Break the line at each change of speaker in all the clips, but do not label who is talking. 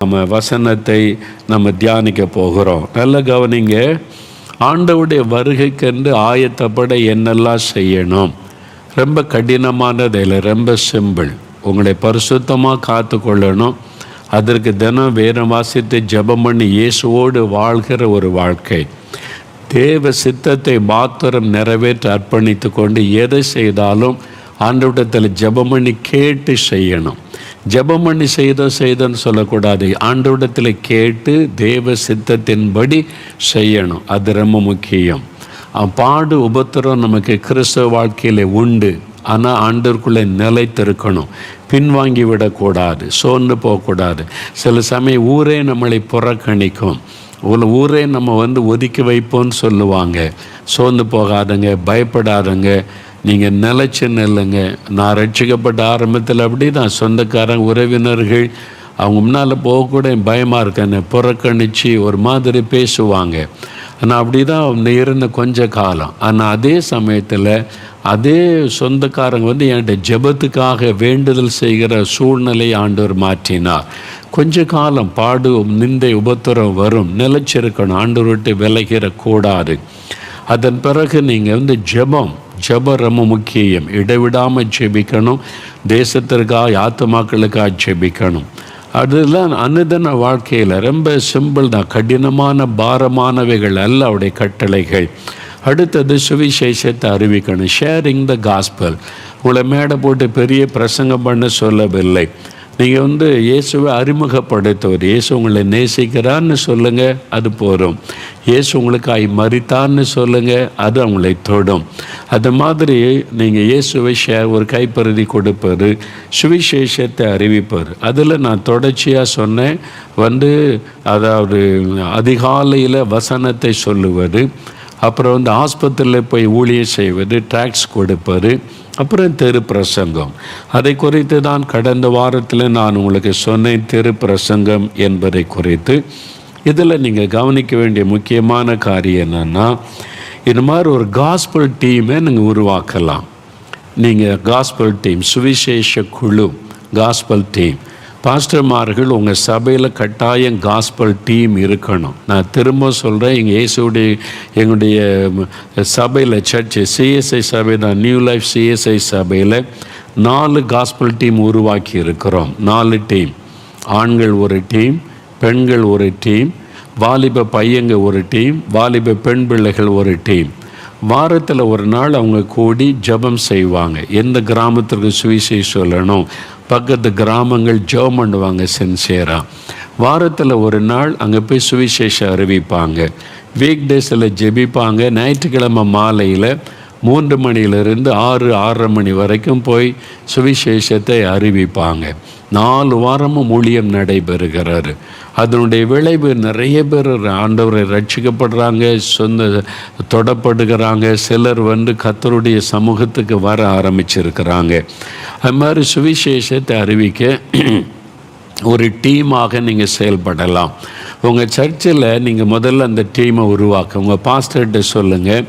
நம்ம வசனத்தை நம்ம தியானிக்க போகிறோம். நல்ல கவனிங்க. ஆண்டவருடைய வருகைக்கென்று ஆயத்தப்பட என்னெல்லாம் செய்யணும்? ரொம்ப கடினமானது இல்லை, ரொம்ப சிம்பிள். உங்களை பரிசுத்தமாக காத்து கொள்ளணும். அதற்கு தினம் வேதம் வாசித்து ஜெபம் பண்ணி இயேசுவோடு வாழ்கிற ஒரு வாழ்க்கை. தேவ சித்தத்தை மாத்திரம் நிறைவேற்ற அர்ப்பணித்து கொண்டு எதை செய்தாலும் ஆண்டவரிடத்தில் ஜெபம் பண்ணி கேட்டு செய்யணும். ஜெபம் பண்ணி செய்தோன்னு சொல்லக்கூடாது. ஆண்டவரிடத்தில் கேட்டு தேவ சித்தத்தின்படி செய்யணும். அது ரொம்ப முக்கியம். பாடு உபத்திரம் நமக்கு கிறிஸ்தவ வாழ்க்கையில் உண்டு. ஆனால் ஆண்டவருக்குள்ளே நிலைத்திருக்கணும். பின்வாங்கி விடக்கூடாது, சோர்ந்து போகக்கூடாது. சில சமயம் ஊரே நம்மளை புறக்கணிக்கும், ஊரே நம்ம ஒதுக்கி வைப்போன்னு சொல்லுவாங்க. சோர்ந்து போகாதங்க, பயப்படாதங்க, நீங்கள் நிலைச்சு நில்லுங்க. நான் ரட்சிக்கப்பட்ட ஆரம்பத்தில் அப்படி தான் சொந்தக்காரங்க உறவினர்கள் அவங்க முன்னால் போகக்கூட பயமாக இருக்கேன்னு புறக்கணித்து ஒரு மாதிரி பேசுவாங்க. ஆனால் அப்படி தான் இருந்த கொஞ்ச காலம். ஆனால் அதே சமயத்தில் அதே சொந்தக்காரங்க என்கிட்ட ஜெபத்துக்காக வேண்டுதல் செய்கிற சூழ்நிலை ஆண்டவர் மாற்றினார். கொஞ்ச காலம் பாடு நிந்தை உபத்திரம் வரும், நிலைச்சிருக்கணும், ஆண்டவர் விட்டு விலகிடக்கூடாது. அதன் பிறகு நீங்கள் ஜெபம் ரொம்ப முக்கியம். இடைவிடாமல் ஜெபிக்கணும். தேசத்திற்காக ஆத்துமாக்களுக்காக ஜெபிக்கணும். அதெல்லாம் அனுதின வாழ்க்கையில் ரொம்ப சிம்பிள் தான். கடினமான பாரமானவைகள் அல்ல அவருடைய கட்டளைகள். அடுத்தது சுவிசேஷத்தை அறிவிக்கணும். Sharing the gospel. உங்களை மேடை போட்டு பெரிய பிரசங்கம் பண்ண சொல்லவில்லை. நீங்கள் இயேசுவை அறிமுகப்படுத்துவது. இயேசு உங்களை நேசிக்கிறான்னு சொல்லுங்கள், அது போதும். இயேசு உங்களுக்காய் மரித்தான்னு சொல்லுங்கள், அது அவங்களை தொடும். அது மாதிரி நீங்கள் இயேசுவை ஒரு கைப்பறுதி கொடுப்பது, சுவிசேஷத்தை அறிவிப்பது. அதில் நான் தொடர்ச்சியாக சொன்னேன். அதாவது அதிகாலையில் வசனத்தை சொல்லுவது, அப்புறம் ஆஸ்பத்திரியில் போய் ஊழியம் செய்வது, டாக்ஸ் கொடுப்பது, அப்புறம் தெரு பிரசங்கம். அதை குறித்து தான் கடந்த வாரத்தில் நான் உங்களுக்கு சொன்னேன், தெரு பிரசங்கம் என்பதை குறித்து. இதில் நீங்கள் கவனிக்க வேண்டிய முக்கியமான காரியம் என்னென்னா, இது மாதிரி ஒரு காஸ்பல் டீமை நீங்கள் உருவாக்கலாம். நீங்கள் காஸ்பல் டீம், சுவிசேஷ குழு, காஸ்பல் டீம். பாஸ்டர்மார்கள் உங்கள் சபையில் கட்டாயம் காஸ்பல் டீம் இருக்கணும். நான் திரும்ப சொல்கிறேன், எங்களுடைய சபையில் சர்ச்சு சிஎஸ்ஐ சபை தான், நியூ லைஃப் சிஎஸ்ஐ சபையில் 4 காஸ்பல் டீம் உருவாக்கி இருக்கிறோம். 4 டீம். ஆண்கள் ஒரு டீம், பெண்கள் ஒரு டீம், வாலிப பையங்க ஒரு டீம், வாலிப பெண் பிள்ளைகள் ஒரு டீம். வாரத்தில் ஒரு நாள் அவங்க கூடி ஜெபம் செய்வாங்க. எந்த கிராமத்திற்கு சுவிசேஷம் சொல்லணும், பக்கத்து கிராமங்கள் ஜெபம் பண்ணுவாங்க சின்சியராக. வாரத்தில் ஒரு நாள் அங்கே போய் சுவிசேஷம் அறிவிப்பாங்க. வீக் டேஸில் ஜெபிப்பாங்க. ஞாயிற்றுக்கிழமை மாலையில் 3 மணியிலிருந்து 6-6:30 மணி வரைக்கும் போய் சுவிசேஷத்தை அறிவிப்பாங்க. 4 வாரமும் ஊழியம் நடைபெறுகிறாரு. அதனுடைய விளைவு நிறைய பேர் ஆண்டவரை ரட்சிக்கப்படுறாங்க, தொடப்படுகிறாங்க. சிலர் கர்த்தருடைய சமூகத்துக்கு வர ஆரம்பிச்சிருக்கிறாங்க. அது மாதிரி சுவிசேஷத்தை அறிவிக்க ஒரு டீமாக நீங்கள் செயல்படலாம். உங்கள் சர்ச்சில் நீங்கள் முதல்ல அந்த டீமை உருவாக்க உங்கள் பாஸ்டர்கிட்ட சொல்லுங்கள்,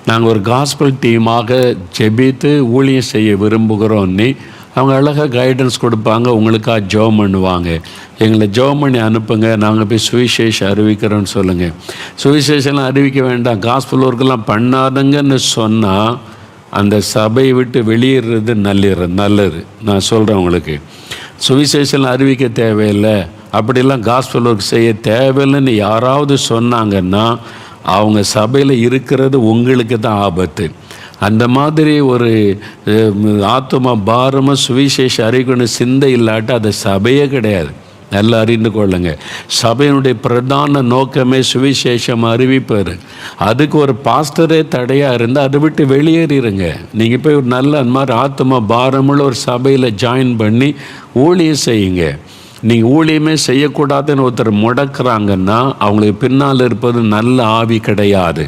நாங்கள் ஒரு காஸ்பல் டீமாக ஜெபித்து ஊழியம் செய்ய விரும்புகிறோன்னு. அவங்க அழகாக கைடன்ஸ் கொடுப்பாங்க, உங்களுக்காக ஜெபம் பண்ணுவாங்க. எங்களை ஜெபம் பண்ணி அனுப்புங்க, நாங்கள் போய் சுவிசேஷம் அறிவிக்கிறோன்னு சொல்லுங்கள். சுவிசேஷம்லாம் அறிவிக்க வேண்டாம், காஸ்பல் ஒர்க்கெல்லாம் பண்ணாதங்கன்னு சொன்னால் அந்த சபையை விட்டு வெளியேறது நல்லது. நான் சொல்கிறேன் உங்களுக்கு, சுவிசேஷம்லாம் அறிவிக்க தேவையில்லை, அப்படிலாம் காஸ்பல் ஒர்க் செய்ய தேவையில்லைன்னு யாராவது சொன்னாங்கன்னா அவங்க சபையில் இருக்கிறது உங்களுக்கு தான் ஆபத்து. அந்த மாதிரி ஒரு ஆத்மா பாரமாக சுவிசேஷம் அறிவிக்கணும் சிந்தை இல்லாட்ட அது சபையே கிடையாது. நல்லா அறிந்து கொள்ளுங்க. சபையினுடைய பிரதான நோக்கமே சுவிசேஷம் அறிவிப்பார். அதுக்கு ஒரு பாஸ்டரே தடையாக இருந்தால் அதை விட்டு வெளியேறிடுங்க. நீங்கள் போய் ஒரு நல்ல அந்த மாதிரி ஆத்மா பாரமுள்ள ஒரு சபையில் ஜாயின் பண்ணி ஊழியம் செய்யுங்க. நீங்கள் ஊழியமே செய்யக்கூடாதுன்னு ஒருத்தர் முடக்கிறாங்கன்னா அவங்களுக்கு பின்னால் இருப்பது நல்ல ஆவி கிடையாது.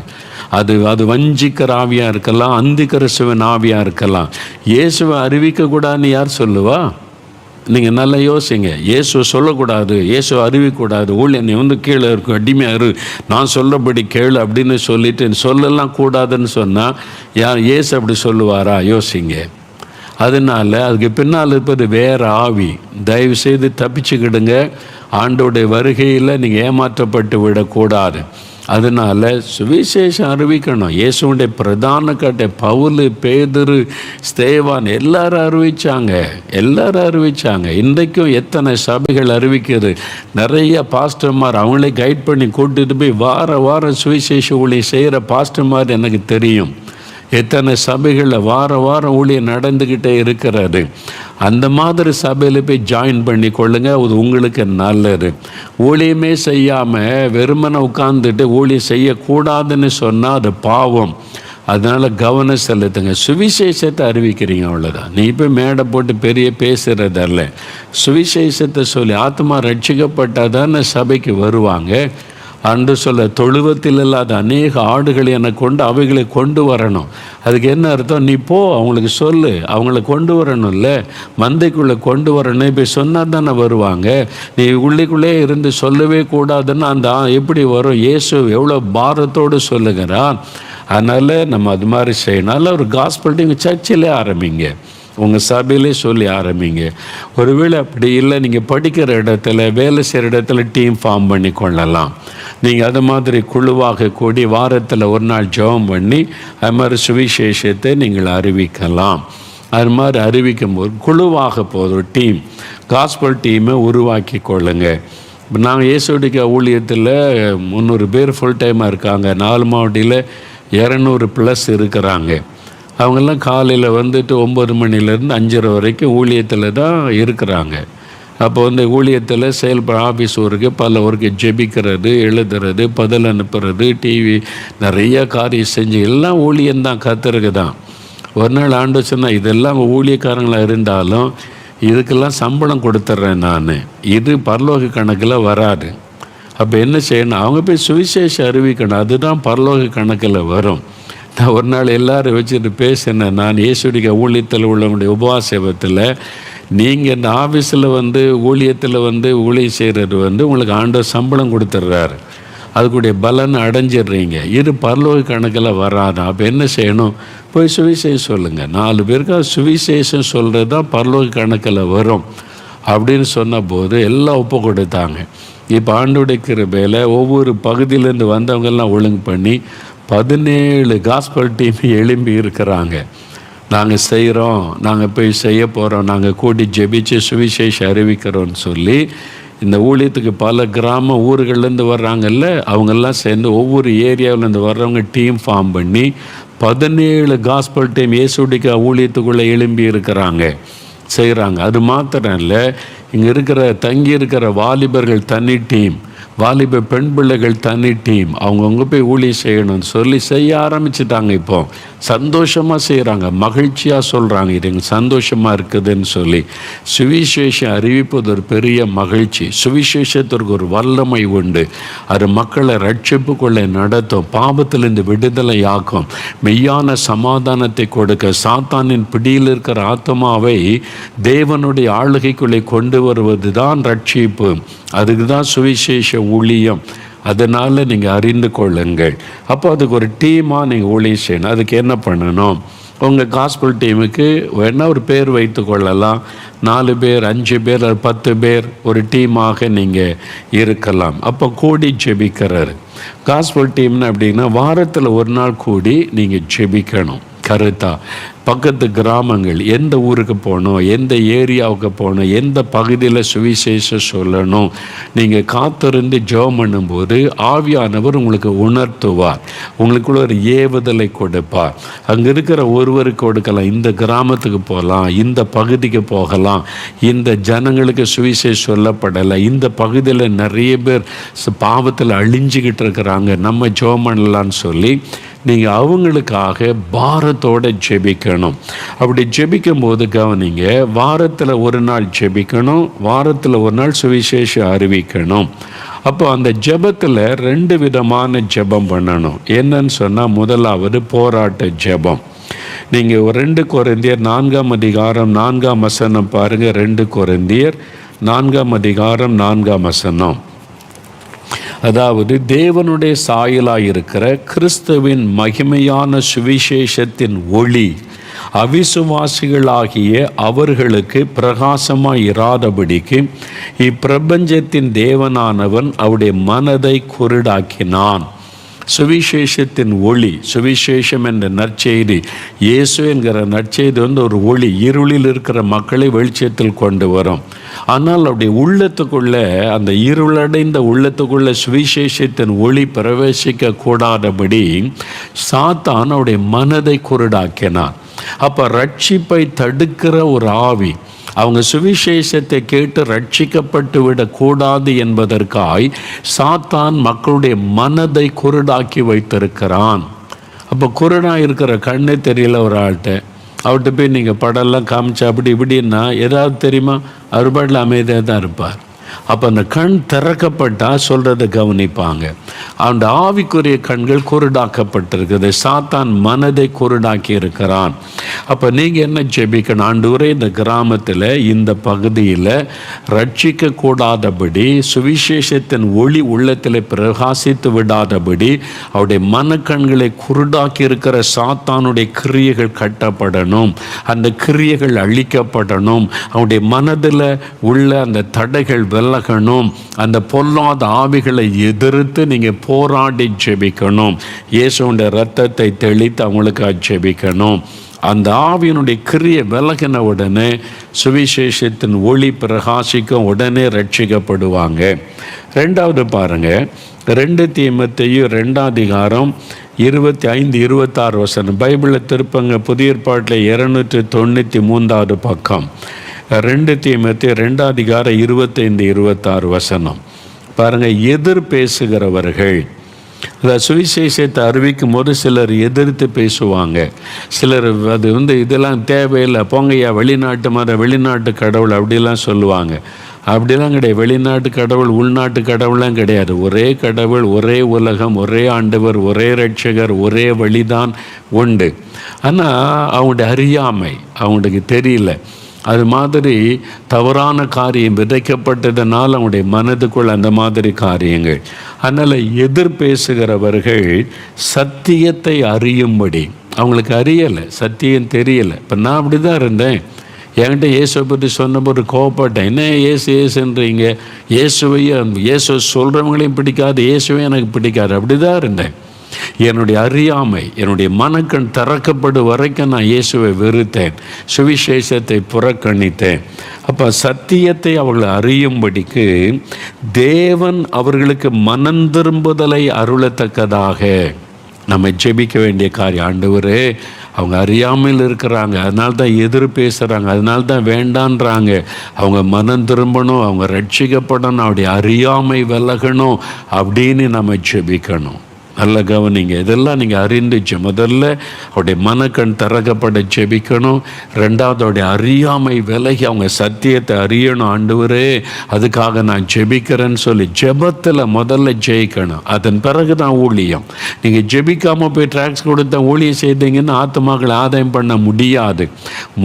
அது வஞ்சிக்கிற ஆவியாக இருக்கலாம், அந்திகிறிஸ்துவின் ஆவியாக இருக்கலாம். இயேசுவை அறிவிக்கக்கூடாதுன்னு யார் சொல்லுவா? நீங்கள் நல்லா யோசிங்க. இயேசு சொல்லக்கூடாது, இயேசு அறிவிக்கக்கூடாது, ஊழிய நீ கீழே இருக்கும், அடிமையாக இரு, நான் சொல்லபடி கேளு அப்படின்னு சொல்லிட்டு சொல்லலாம் கூடாதுன்னு சொன்னால் இயேசு அப்படி சொல்லுவாரா? யோசிங்க. அதனால் அதுக்கு பின்னால் இருப்பது வேறு ஆவி. தயவு செய்து தப்பிச்சுக்கிடுங்க. ஆண்டோடைய வருகையில் நீங்கள் ஏமாற்றப்பட்டு விடக்கூடாது. அதனால் சுவிசேஷம் அறிவிக்கணும். இயேசுடைய பிரதான கட்டை பவுல், பேதுரு, ஸ்தேவான் எல்லாரும் அறிவித்தாங்க. இன்றைக்கும் எத்தனை சபைகள் அறிவிக்கிறது. நிறைய பாஸ்டர்மார் அவங்களே கைட் பண்ணி கூட்டிட்டு போய் வாரம் சுவிசேஷ ஊழியம் செய்கிற பாஸ்டர்மார் எனக்கு தெரியும். எத்தனை சபைகளில் வாரம் ஊழியம் நடந்துக்கிட்டே இருக்கிறது. அந்த மாதிரி சபையில் போய் ஜாயின் பண்ணி கொள்ளுங்க. அது உங்களுக்கு நல்லது. ஊழியமே செய்யாமல் வெறுமனை உட்கார்ந்துட்டு ஊழியம் செய்யக்கூடாதுன்னு சொன்னால் அது பாவம். அதனால் கவனம் செலுத்துங்க. சுவிசேஷத்தை அறிவிக்கிறீங்க, அவ்வளோதான். நீ இப்போ மேடை போட்டு பெரிய பேசுகிறதல்ல. சுவிசேஷத்தை சொல்லி ஆத்மா ரட்சிக்கப்பட்டாதான சபைக்கு வருவாங்க. அன்று சொல்ல தொழுவத்தில் இல்லாத அநேக ஆடுகளை எனக்கு கொண்டு அவைகளை கொண்டு வரணும். அதுக்கு என்ன அர்த்தம்? நீ போ, அவங்களுக்கு சொல்லு, அவங்கள கொண்டு வரணும்ல, மந்தைக்குள்ளே கொண்டு வரணும். இப்போ சொன்னால் தானே வருவாங்க. நீ உள்ளுக்குள்ளே இருந்து சொல்லவே கூடாதுன்னு அந்த எப்படி வரும்? இயேசு எவ்வளோ பாரத்தோடு சொல்லுகிறான். அதனால் நம்ம அது மாதிரி செய்யணும். அதில் ஒரு காஸ்பல் நீங்கள் சர்ச்சிலே ஆரம்பிங்க, உங்கள் சபையிலே சொல்லி ஆரம்பிங்க. ஒருவேளை அப்படி இல்லை, நீங்கள் படிக்கிற இடத்துல வேலை செய்கிற இடத்துல டீம் ஃபார்ம் பண்ணி கொள்ளலாம். நீங்கள் அது மாதிரி குழுவாக கூடி வாரத்தில் ஒரு நாள் ஜெபம் பண்ணி அது மாதிரி சுவிசேஷத்தை நீங்கள் அறிவிக்கலாம். அது மாதிரி அறிவிக்கும் போது குழுவாக போதும் டீம், காஸ்பல் டீமை உருவாக்கி கொள்ளுங்க. இப்போ நாங்கள் இயேசுடிக்க ஊழியத்தில் 300 பேர் ஃபுல் டைமாக இருக்காங்க. 4 மாவட்டத்தில் 200+ இருக்கிறாங்க. அவங்கெல்லாம் காலையில் வந்துட்டு 9 மணிலேருந்து 5:30 வரைக்கும் ஊழியத்தில் தான் இருக்கிறாங்க. அப்போ ஊழியத்தில் ஆஃபீஸ் ஒர்க்கு, பல ஒர்க்கு, ஜெபிக்கிறது, எழுதுறது, பதில் அனுப்புறது, டிவி நிறைய காரியம் செஞ்சு எல்லாம் ஊழியந்தான், கத்தருக்கு தான். ஒரு நாள் ஆண்டு சொன்னால் இதெல்லாம் ஊழியக்காரங்களாக இருந்தாலும் இதுக்கெல்லாம் சம்பளம் கொடுத்துட்றேன் நான், இது பரலோக கணக்கில் வராது. அப்போ என்ன செய்யணும்? அவங்க போய் சுவிசேஷம் அறிவிக்கணும். அதுதான் பரலோக கணக்கில் வரும். நான் ஒரு நாள் எல்லோரும் வச்சுட்டு பேசினேன். நான் இயேசுடிக்க ஊழியத்தில் உள்ளவங்களுடைய உபவாசத்தில் நீங்கள் இந்த ஆஃபீஸில் ஊழியத்தில் ஊழியம் செய்கிறது உங்களுக்கு ஆண்டவர் சம்பளம் கொடுத்துட்றாரு, அதுக்குடைய பலனை அடைஞ்சிடுறீங்க. இது பரலோக கணக்கில் வராது. அப்போ என்ன செய்யணும்? போய் சுவிசேஷம் சொல்லுங்கள். 4 பேருக்கு சுவிசேஷம் சொல்கிறது தான் பரலோக கணக்கில் வரும் அப்படின்னு சொன்ன போது எல்லாம் ஒப்பு கொடுத்தாங்க. இப்போ ஆண்டவருடைய கிருபையில் ஒவ்வொரு பகுதியிலேருந்து வந்தவங்கெல்லாம் ஒழுங்கு பண்ணி 17 காஸ்பல் டீம் எழும்பி இருக்கிறாங்க. நாங்கள் செய்கிறோம், நாங்கள் போய் செய்ய போகிறோம், நாங்கள் கூடி ஜெபிச்சு சுவிசேஷம் அறிவிக்கிறோன்னு சொல்லி இந்த ஊழியத்துக்கு பல கிராம ஊர்கள்லேருந்து வர்றாங்கல்ல, அவங்கெல்லாம் சேர்ந்து ஒவ்வொரு ஏரியாவிலேருந்து வர்றவங்க டீம் ஃபார்ம் பண்ணி 17 காஸ்பல் டீம் இயேசுடிக்க ஊழியத்துக்குள்ளே எழும்பி இருக்கிறாங்க, செய்கிறாங்க. அது மாத்திரம் இல்லை, இங்கே தங்கி இருக்கிற வாலிபர்கள் தனி டீம், வாலிப பெண் பிள்ளைகள் தனி டீம், அவங்கவுங்க போய் ஊழியம் செய்யணும்னு சொல்லி செய்ய ஆரம்பிச்சிட்டாங்க. இப்போ சந்தோஷமாக செய்கிறாங்க, மகிழ்ச்சியாக சொல்கிறாங்க, இது எங்களுக்கு சந்தோஷமாக இருக்குதுன்னு சொல்லி. சுவிசேஷம் அறிவிப்பது ஒரு பெரிய மகிழ்ச்சி. சுவிசேஷத்திற்கு ஒரு வல்லமை உண்டு. அது மக்களை ரட்சிப்புக்குள்ளே நடத்தும், பாவத்திலிருந்து விடுதலை ஆக்கும், மெய்யான சமாதானத்தை கொடுக்க, சாத்தானின் பிடியில் இருக்கிற ஆத்மாவை தேவனுடைய ஆளுகைக்குள்ளே கொண்டு வருவது தான் ரட்சிப்பு. அதுக்கு தான் சுவிசேஷ ஊழியம். அதனால் நீங்கள் அறிந்து கொள்ளுங்கள். அப்போ அதுக்கு ஒரு டீமாக நீங்கள் ஊழியம் செய்யணும். அதுக்கு என்ன பண்ணணும்? உங்கள் காஸ்பல் டீமுக்கு வேணால் ஒரு பேர் வைத்து கொள்ளலாம். 4 பேர், 5 பேர், 10 பேர் ஒரு டீமாக நீங்கள் இருக்கலாம். அப்போ கூடி ஜெபிக்கிறாரு. காஸ்பல் டீம்னு அப்படின்னா வாரத்தில் ஒரு நாள் கூடி நீங்கள் ஜெபிக்கணும். கருத்தா பக்கத்து கிராமங்கள், எந்த ஊருக்கு போகணும், எந்த ஏரியாவுக்கு போகணும், எந்த பகுதியில் சுவிசேஷம் சொல்லணும், நீங்கள் காத்திருந்து ஜெபம் பண்ணும்போது ஆவியானவர் உங்களுக்கு உணர்த்துவார், உங்களுக்குள்ள ஒரு ஏவுதலை கொடுப்பார். அங்கே இருக்கிற ஒருவருக்கு கொடுக்கலாம், இந்த கிராமத்துக்கு போகலாம், இந்த பகுதிக்கு போகலாம், இந்த ஜனங்களுக்கு சுவிசேஷம் சொல்லப்படலை, இந்த பகுதியில் நிறைய பேர் பாவத்தில் அழிஞ்சிக்கிட்டு இருக்கிறாங்க, நம்ம ஜெபம் பண்ணலான்னு சொல்லி நீங்கள் அவங்களுக்காக பாரத்தோடு ஜெபிக்கணும். அப்படி ஜெபிக்கும் போது கவனிங்க, வாரத்தில் ஒரு நாள் ஜெபிக்கணும், வாரத்தில் ஒரு நாள் சுவிசேஷம் அறிவிக்கணும். அப்போ அந்த ஜெபத்தில் 2 விதமான ஜெபம் பண்ணணும். என்னன்னு சொன்னால், முதலாவது போராட்ட ஜெபம். நீங்கள் 2 கொரிந்தியர் 4ஆம் அதிகாரம் 4ஆம் வசனம் பாருங்கள். 2 கொரிந்தியர் 4ஆம் அதிகாரம் 4ஆம் வசனம். அதாவது தேவனுடைய சாயலாயிருக்கிற கிறிஸ்துவின் மகிமையான சுவிசேஷத்தின் ஒளி அவிசுவாசிகளாகிய அவர்களுக்கு பிரகாசமாய் இராதபடிக்கு இப்பிரபஞ்சத்தின் தேவனானவன் அவருடைய மனதை குருடாக்கினான். சுவிசேஷத்தின் ஒளி, சுவிசேஷம் என்ற நற்செய்தி, இயேசு என்கிற நற்செய்தி ஒரு ஒளி, இருளில் இருக்கிற மக்களை வெளிச்சத்தில் கொண்டு வரும். ஆனால் அவருடைய உள்ளத்துக்குள்ள, அந்த இருளடைந்த உள்ளத்துக்குள்ள சுவிசேஷத்தின் ஒளி பிரவேசிக்க கூடாதபடி சாத்தான் அவருடைய மனதை குருடாக்கினான். அப்போ ரட்சிப்பை தடுக்கிற ஒரு ஆவி, அவங்க சுவிசேஷத்தை கேட்டு ரட்சிக்கப்பட்டு விடக்கூடாது என்பதற்காய் சாத்தான் மக்களுடைய மனதை குருடாக்கி வைத்திருக்கிறான். அப்போ குருடாக இருக்கிற கண்ணே தெரியல ஒரு ஆள்கிட்ட, அவர்கிட்ட போய் நீங்கள் படம்லாம் காமிச்சா அப்படி இப்படின்னா ஏதாவது தெரியுமா? அறுபாட்டில் அமைதியாக தான் இருப்பார். அப்போ அந்த கண் திறக்கப்பட்டால் சொல்கிறத கவனிப்பாங்க. அந்த ஆவிக்குரிய கண்கள் குருடாக்கப்பட்டிருக்குது. சாத்தான் மனதை குருடாக்கி இருக்கிறான். அப்போ நீங்கள் என்ன ஜெபிக்கணும்? ஆண்டவரே, இந்த கிராமத்தில், இந்த பகுதியில் ரட்சிக்க கூடாதபடி, சுவிசேஷத்தின் ஒளி உள்ளத்தில் பிரகாசித்து விடாதபடி அவருடைய மனக்கண்களை குருடாக்கி இருக்கிற சாத்தானுடைய கிரியைகள் கட்டப்படணும், அந்த கிரியைகள் அழிக்கப்படணும், அவருடைய மனதில் உள்ள அந்த தடைகள் விலகணும். அந்த பொல்லாத ஆவிகளை எதிர்த்து நீங்கள் போராடி ஜெபிக்கணும். இயேசுவுடைய இரத்தத்தை தெளித்து அவங்களுக்காக ஜெபிக்கணும். அந்த ஆவியினுடைய கிரியை விலகின உடனே சுவிசேஷத்தின் ஒளி பிரகாசிக்கும், உடனே ரட்சிக்கப்படுவாங்க. ரெண்டாவது பாருங்க, 2 தீமோத்தேயு 2 அதிகாரம் 25-26 பைபிளில் திருப்பங்க. புதிய ஏற்பாட்டில் 293 பக்கம். 2 தீமோத்தேயு 2 அதிகாரம் 25-26 பாருங்கள். எதிர் பேசுகிறவர்கள், சுவிசேஷத்தை அறிவிக்கும் போது சிலர் எதிர்த்து பேசுவாங்க. சிலர் அது இதெல்லாம் தேவையில்லை, போங்கய்யா, வெளிநாட்டு மதம், வெளிநாட்டு கடவுள் அப்படிலாம் சொல்லுவாங்க. அப்படிலாம் கிடையாது. வெளிநாட்டு கடவுள், உள்நாட்டு கடவுள்லாம் கிடையாது. ஒரே கடவுள், ஒரே உலகம், ஒரே ஆண்டவர், ஒரே ரட்சகர், ஒரே வழிதான் உண்டு. ஆனால் அவங்களுடைய அறியாமை, அவங்களுக்கு தெரியல. அது மாதிரி தவறான காரியம் விதைக்கப்பட்டதனால் அவனுடைய மனதுக்குள் அந்த மாதிரி காரியங்கள். அதனால் எதிர் பேசுகிறவர்கள் சத்தியத்தை அறியும்படி, அவங்களுக்கு அறியலை, சத்தியம் தெரியலை. இப்போ நான் அப்படி தான் இருந்தேன். என்கிட்ட இயேசுவை பற்றி சொன்னபோது கோவப்பட்டேன். என்ன இயேசுன்றீங்க? இயேசு சொல்கிறவங்களையும் பிடிக்காது, இயேசுவே எனக்கு பிடிக்காது, அப்படி தான் இருந்தேன். என்னுடைய அறியாமை, என்னுடைய மனக்கண் திறக்கப்படும் வரைக்கும் நான் இயேசுவை வெறுத்தேன், சுவிசேஷத்தை புறக்கணித்தேன். அப்போ சத்தியத்தை அவர்கள் அறியும்படிக்கு தேவன் அவர்களுக்கு மனம் திரும்புதலை அருளத்தக்கதாக நம்ம ஜெபிக்க வேண்டிய காரியம். ஆண்டவரே, அவங்க அறியாமல் இருக்கிறாங்க, அதனால தான் எதிர் பேசுகிறாங்க, அதனால தான் வேண்டான்றாங்க. அவங்க மனம் திரும்பணும், அவங்க ரட்சிக்கப்படணும், அவருடைய அறியாமை விலகணும் அப்படின்னு நம்ம ஜெபிக்கணும். நல்ல கவனிங்க, இதெல்லாம் நீங்கள் அறிந்துச்சு. முதல்ல அவருடைய மனக்கண் திறக்கப்பட ஜெபிக்கணும். ரெண்டாவது அவருடைய அறியாமை விலகி அவங்க சத்தியத்தை அறியணும். ஆண்டவரே, அதுக்காக நான் ஜெபிக்கிறேன்னு சொல்லி ஜெபத்தில் முதல்ல ஜெயிக்கணும். அதன் பிறகு தான் ஊழியம். நீங்கள் ஜெபிக்காமல் போய் ட்ராக்ஸ் கொடுத்த ஊழியம் செய்தீங்கன்னா ஆத்மாக்களை ஆதாயம் பண்ண முடியாது.